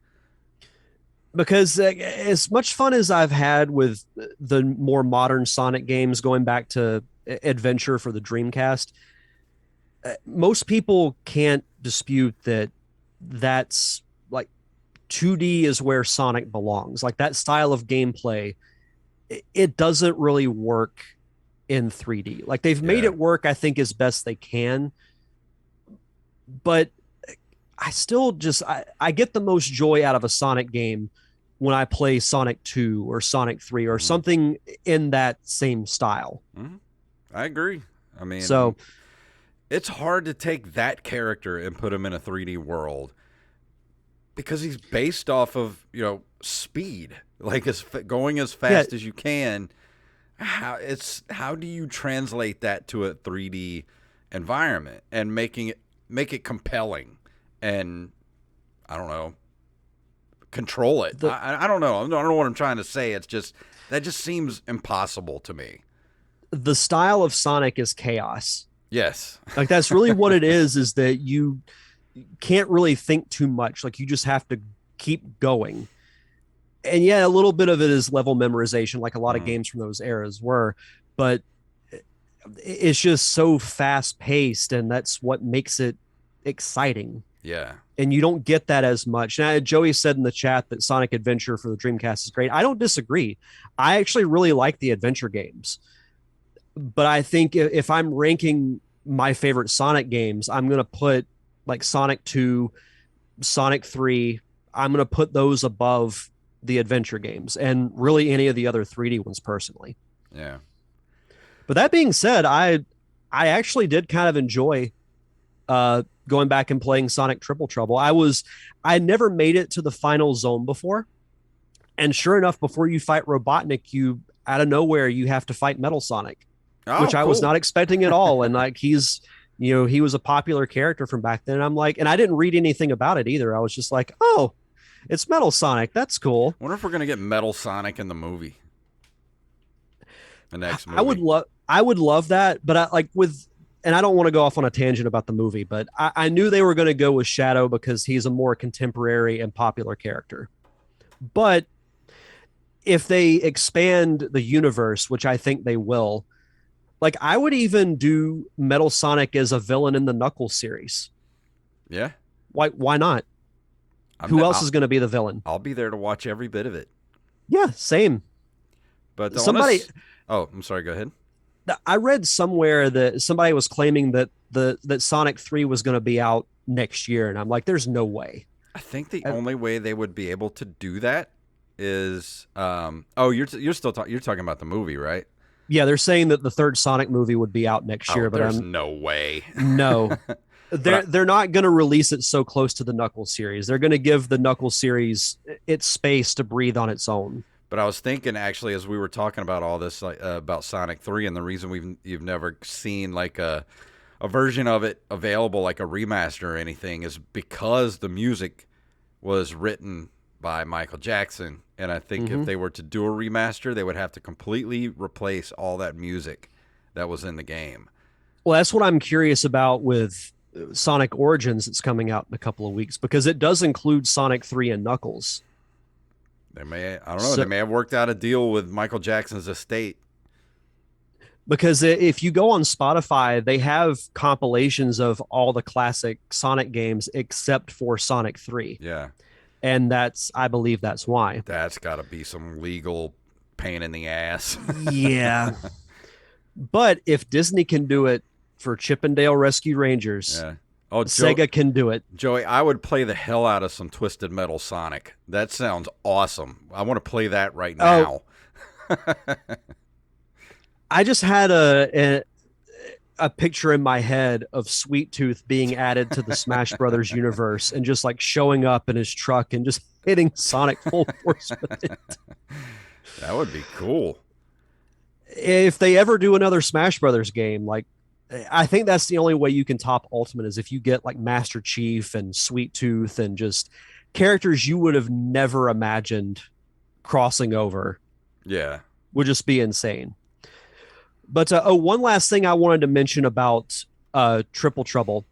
Speaker 1: Because as much fun as I've had with the more modern Sonic games, going back to Adventure for the Dreamcast, most people can't dispute that that's like 2D is where Sonic belongs. Like that style of gameplay, it doesn't really work in 3D. Like they've made
Speaker 2: Yeah.
Speaker 1: it work, I think, as best they can. But I still I get the most joy out of a Sonic game when I play Sonic 2 or Sonic 3 or something in that same style.
Speaker 2: Mm-hmm. I agree. I mean,
Speaker 1: So
Speaker 2: it's hard to take that character and put him in a 3D world because he's based off of, speed, like going as fast as you can. How do you translate that to a 3D environment and make it compelling and I don't know, control it. I don't know. I don't know what I'm trying to say. It's just that just seems impossible to me.
Speaker 1: the style of Sonic is chaos.
Speaker 2: Yes.
Speaker 1: Like that's really what it is that you can't really think too much. Like you just have to keep going. And yeah, a little bit of it is level memorization, like a lot of games from those eras were, but it's just so fast paced, and that's what makes it exciting.
Speaker 2: Yeah.
Speaker 1: And you don't get that as much. Now, Joey said in the chat that Sonic Adventure for the Dreamcast is great. I don't disagree. I actually really like the adventure games, but I think if I'm ranking my favorite Sonic games, I'm going to put like Sonic 2, Sonic 3. I'm going to put those above the adventure games and really any of the other 3D ones personally.
Speaker 2: Yeah.
Speaker 1: But that being said, I actually did kind of enjoy going back and playing Sonic Triple Trouble. I never made it to the final zone before. And sure enough, before you fight Robotnik, you out of nowhere you have to fight Metal Sonic, which I was not expecting at all. And like he was a popular character from back then. And I'm like, and I didn't read anything about it either. I was just like, oh, it's Metal Sonic. That's cool.
Speaker 2: I wonder if we're gonna get Metal Sonic in the movie. The next movie.
Speaker 1: I would love that, but and I don't want to go off on a tangent about the movie, but I knew they were going to go with Shadow because he's a more contemporary and popular character. But if they expand the universe, which I think they will, like I would even do Metal Sonic as a villain in the Knuckles series.
Speaker 2: Yeah.
Speaker 1: Why not? Who else is going to be the villain?
Speaker 2: That I'll be there to watch every bit of it.
Speaker 1: Yeah, same.
Speaker 2: But oh, I'm sorry. Go ahead.
Speaker 1: I read somewhere that somebody was claiming that that Sonic 3 was going to be out next year, and I'm like, there's no way.
Speaker 2: I think the only way they would be able to do that is you're talking about the movie, right?
Speaker 1: Yeah, they're saying that the third Sonic movie would be out next
Speaker 2: Oh,
Speaker 1: year, but
Speaker 2: there's
Speaker 1: I'm
Speaker 2: no way.
Speaker 1: no.
Speaker 2: But
Speaker 1: They're not going to release it so close to the Knuckles series. They're going to give the Knuckles series its space to breathe on its own.
Speaker 2: I was thinking actually as we were talking about all this like about Sonic 3 and the reason you've never seen like a version of it available like a remaster or anything is because the music was written by Michael Jackson. And I think if
Speaker 1: Hmm.
Speaker 2: they were to do a remaster, they would have to completely replace all that music that was in the game.
Speaker 1: Well, that's what I'm curious about with Sonic Origins that's coming out in a couple of weeks because it does include Sonic 3 and Knuckles.
Speaker 2: I don't know, they
Speaker 1: So
Speaker 2: may have worked out a deal with Michael Jackson's estate.
Speaker 1: because if you go on Spotify, they have compilations of all the classic Sonic games except for Sonic 3.
Speaker 2: Yeah.
Speaker 1: And I believe that's why.
Speaker 2: That's got to be some legal pain in the ass.
Speaker 1: Yeah. But if Disney can do it for Chippendale Rescue Rangers,
Speaker 2: Yeah. Oh,
Speaker 1: Sega can do it.
Speaker 2: Joey, I would play the hell out of some Twisted Metal Sonic. That sounds awesome. I want to play that right now.
Speaker 1: I just had a picture in my head of Sweet Tooth being added to the Smash Brothers universe and just like showing up in his truck and just hitting Sonic full force with it.
Speaker 2: That would be cool.
Speaker 1: If they ever do another Smash Brothers game, like I think that's the only way you can top Ultimate is if you get like Master Chief and Sweet Tooth and just characters you would have never imagined crossing over
Speaker 2: Yeah.
Speaker 1: would just be insane. But one last thing I wanted to mention about Triple Trouble.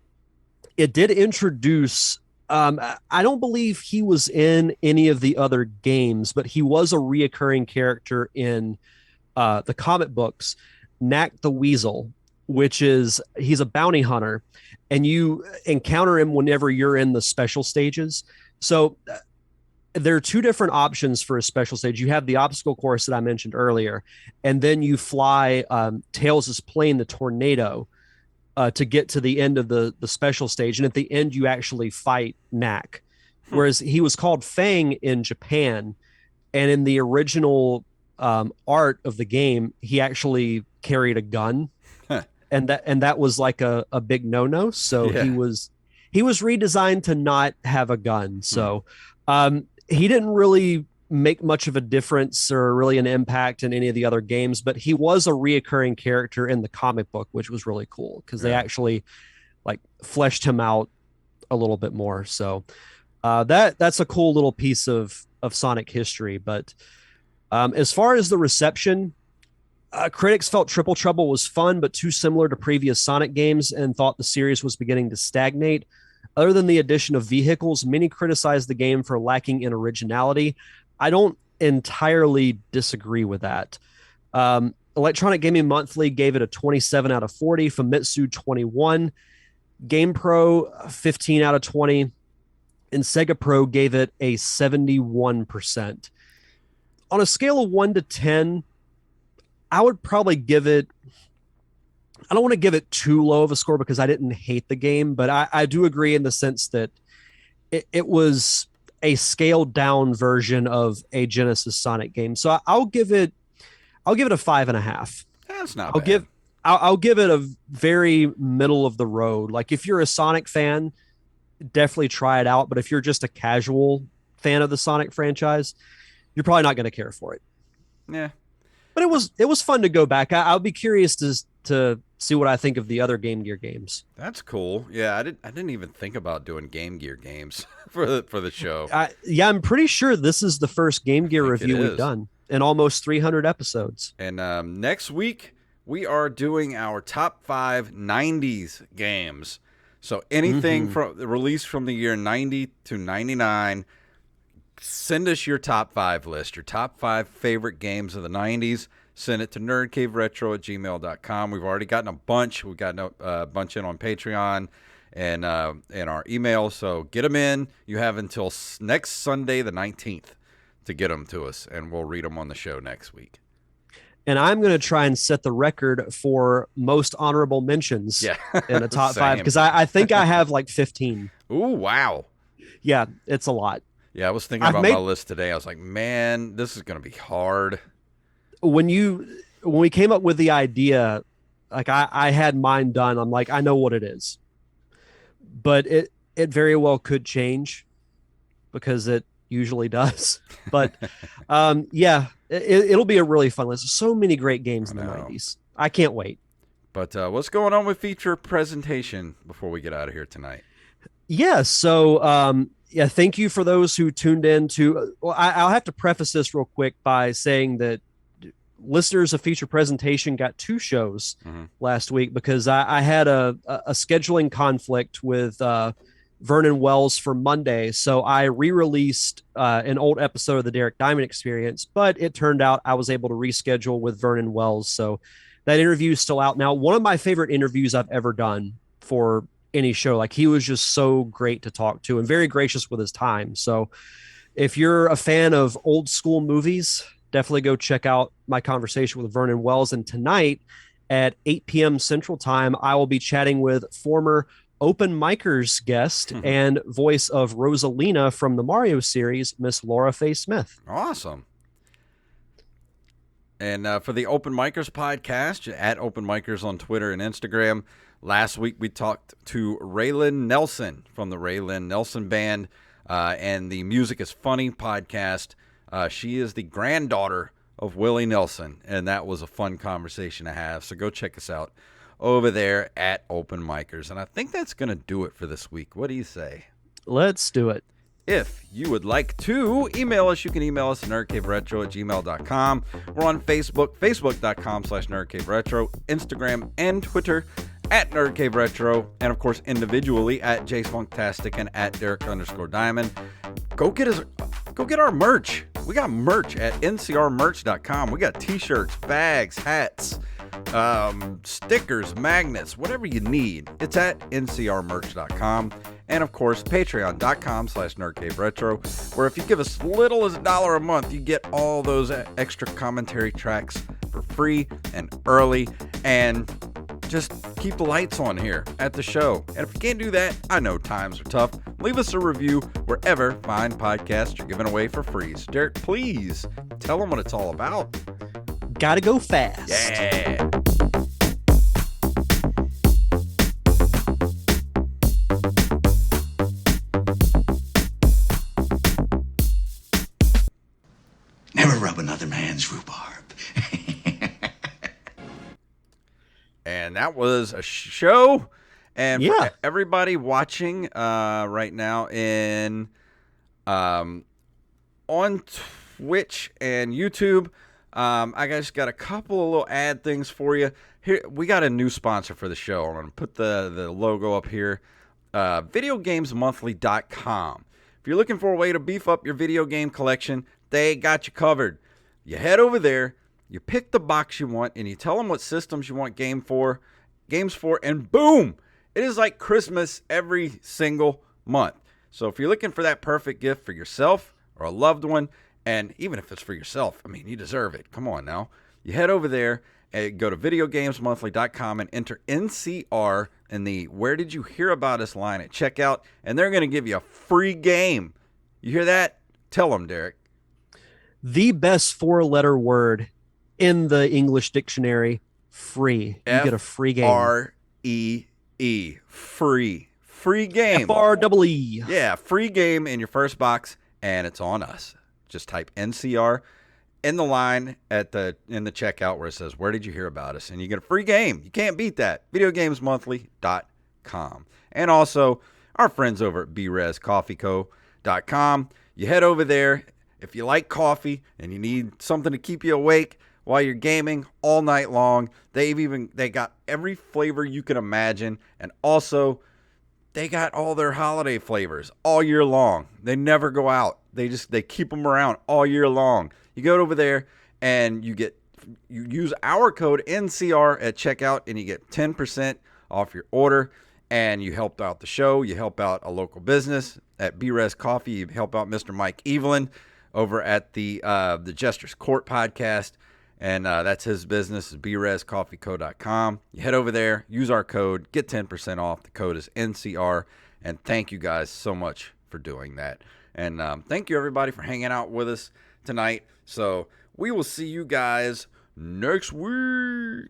Speaker 1: It did introduce. I don't believe he was in any of the other games, but he was a reoccurring character in the comic books. Knack the Weasel, which is he's a bounty hunter, and you encounter him whenever you're in the special stages. So there are two different options for a special stage. You have the obstacle course that I mentioned earlier, and then you fly Tails' plane, the Tornado, to get to the end of the special stage. And at the end, you actually fight Knack. Whereas he was called Fang in Japan, and in the original art of the game, he actually carried a gun, and that was like a big no-no. So
Speaker 2: Yeah.
Speaker 1: he was redesigned to not have a gun. So he didn't really make much of a difference or really an impact in any of the other games, but he was a reoccurring character in the comic book, which was really cool because they
Speaker 2: Yeah.
Speaker 1: actually like fleshed him out a little bit more. So that's a cool little piece of Sonic history. But as far as the reception, critics felt Triple Trouble was fun, but too similar to previous Sonic games and thought the series was beginning to stagnate. Other than the addition of vehicles, many criticized the game for lacking in originality. I don't entirely disagree with that. Electronic Gaming Monthly gave it a 27 out of 40, Famitsu 21, GamePro 15 out of 20, and Sega Pro gave it a 71%. On a scale of 1 to 10, I would probably give it. I don't want to give it too low of a score because I didn't hate the game, but I do agree in the sense that it was a scaled down version of a Genesis Sonic game. So I'll give it a 5.5.
Speaker 2: That's not
Speaker 1: I'll
Speaker 2: bad.
Speaker 1: give I'll give it a very middle of the road. Like if you're a Sonic fan, definitely try it out. But if you're just a casual fan of the Sonic franchise, you're probably not going to care for it.
Speaker 2: Yeah.
Speaker 1: But it was fun to go back. I'll be curious to see what I think of the other Game Gear games.
Speaker 2: That's cool. Yeah, I didn't even think about doing Game Gear games for the show.
Speaker 1: Yeah, I'm pretty sure this is the first Game Gear
Speaker 2: think it
Speaker 1: review we've
Speaker 2: is.
Speaker 1: done in almost 300 episodes.
Speaker 2: And next week we are doing our top 5 '90s games. So anything from released from the year 90 to 99. Send us your top 5 list, your top 5 favorite games of the 90s. Send it to nerdcaveretro@gmail.com. We've already gotten a bunch. We've gotten a bunch in on Patreon and our email. So get them in. You have until next Sunday, the 19th, to get them to us, and we'll read them on the show next week.
Speaker 1: And I'm going to try and set the record for most honorable mentions in a top 5
Speaker 2: Same.
Speaker 1: because I think I have like 15.
Speaker 2: Ooh, wow.
Speaker 1: Yeah, it's a lot.
Speaker 2: Yeah, I was thinking
Speaker 1: I've
Speaker 2: about my
Speaker 1: made
Speaker 2: list today. I was like, man, this is going to be hard.
Speaker 1: when you when we came up with the idea, like I had mine done. I'm like, I know what it is, but it very well could change because it usually does. But yeah, it'll be a really fun list. So many great games
Speaker 2: I
Speaker 1: in the
Speaker 2: know.
Speaker 1: '90s. I can't wait.
Speaker 2: But what's going on with feature presentation before we get out of here tonight?
Speaker 1: Yeah. So, yeah, thank you for those who tuned in to. Well, I'll have to preface this real quick by saying that listeners of Feature Presentation got two shows
Speaker 2: Mm-hmm.
Speaker 1: last week because I had a scheduling conflict with Vernon Wells for Monday. So I re released an old episode of the Derek Diamond Experience, but it turned out I was able to reschedule with Vernon Wells. So that interview is still out now. One of my favorite interviews I've ever done for any show. Like he was just so great to talk to and very gracious with his time. So if you're a fan of old school movies, definitely go check out my conversation with Vernon Wells. And tonight at 8 p.m. Central Time, I will be chatting with former Open Micers guest and voice of Rosalina from the Mario series, Miss Laura Faye Smith.
Speaker 2: Awesome. And for the Open Micers podcast, at Open Micers on Twitter and Instagram, last week we talked to Raylan Nelson from the Raylan Nelson Band and the Music is Funny podcast. She is the granddaughter of Willie Nelson, and that was a fun conversation to have. So go check us out over there at Open Micers. And I think that's going to do it for this week. What do you say?
Speaker 1: Let's do it.
Speaker 2: If you would like to email us, you can email us at nerdcaveretro@gmail.com. We're on Facebook, facebook.com/nerdcaveretro, Instagram and Twitter at NerdCaveRetro, and of course individually at JaceFunktastic and at Derek_Diamond. Go get our merch. We got merch at ncrmerch.com. We got t-shirts, bags, hats, stickers, magnets, whatever you need. It's at ncrmerch.com. And of course, patreon.com/nerdcaveretro, where if you give us little as $1 a month, you get all those extra commentary tracks for free and early, and just keep the lights on here at the show. And if you can't do that, I know times are tough. Leave us a review wherever fine podcasts are given away for free. So Derek, please tell them what it's all about.
Speaker 1: Gotta go fast.
Speaker 2: Yeah.
Speaker 3: Never rub another man's rhubarb.
Speaker 2: And that was a show. And
Speaker 1: Yeah.
Speaker 2: for everybody watching right now on Twitch and YouTube, I just got a couple of little ad things for you. Here, we got a new sponsor for the show. I'm going to put the logo up here. VideoGamesMonthly.com. If you're looking for a way to beef up your video game collection, they got you covered. You head over there, you pick the box you want, and you tell them what systems you want games for, and boom! It is like Christmas every single month. So if you're looking for that perfect gift for yourself or a loved one, and even if it's for yourself, I mean, you deserve it. Come on now. You head over there and go to VideoGamesMonthly.com and enter NCR in the Where Did You Hear About Us line at checkout, and they're going to give you a free game. You hear that? Tell them, Derek.
Speaker 1: The best four-letter word in the English dictionary, free. You get a free game.
Speaker 2: FREE. Free. Free game.
Speaker 1: FREE.
Speaker 2: Yeah, free game in your first box, and it's on us. Just type NCR in the line in the checkout where it says, where did you hear about us? And you get a free game. You can't beat that. VideoGamesMonthly.com. And also, our friends over at BRezCoffeeCo.com. You head over there. If you like coffee and you need something to keep you awake while you're gaming all night long, they got every flavor you can imagine. And also, they got all their holiday flavors all year long. They never go out. They keep them around all year long. You go over there and you use our code NCR at checkout, and you get 10% off your order. And you help out the show. You help out a local business at BRez Coffee. You help out Mr. Mike Evelyn over at the Jester's Court podcast. And that's his business, is BRezCoffeeCo.com. You head over there, use our code, get 10% off. The code is NCR. And thank you guys so much for doing that. And thank you, everybody, for hanging out with us tonight. So we will see you guys next week.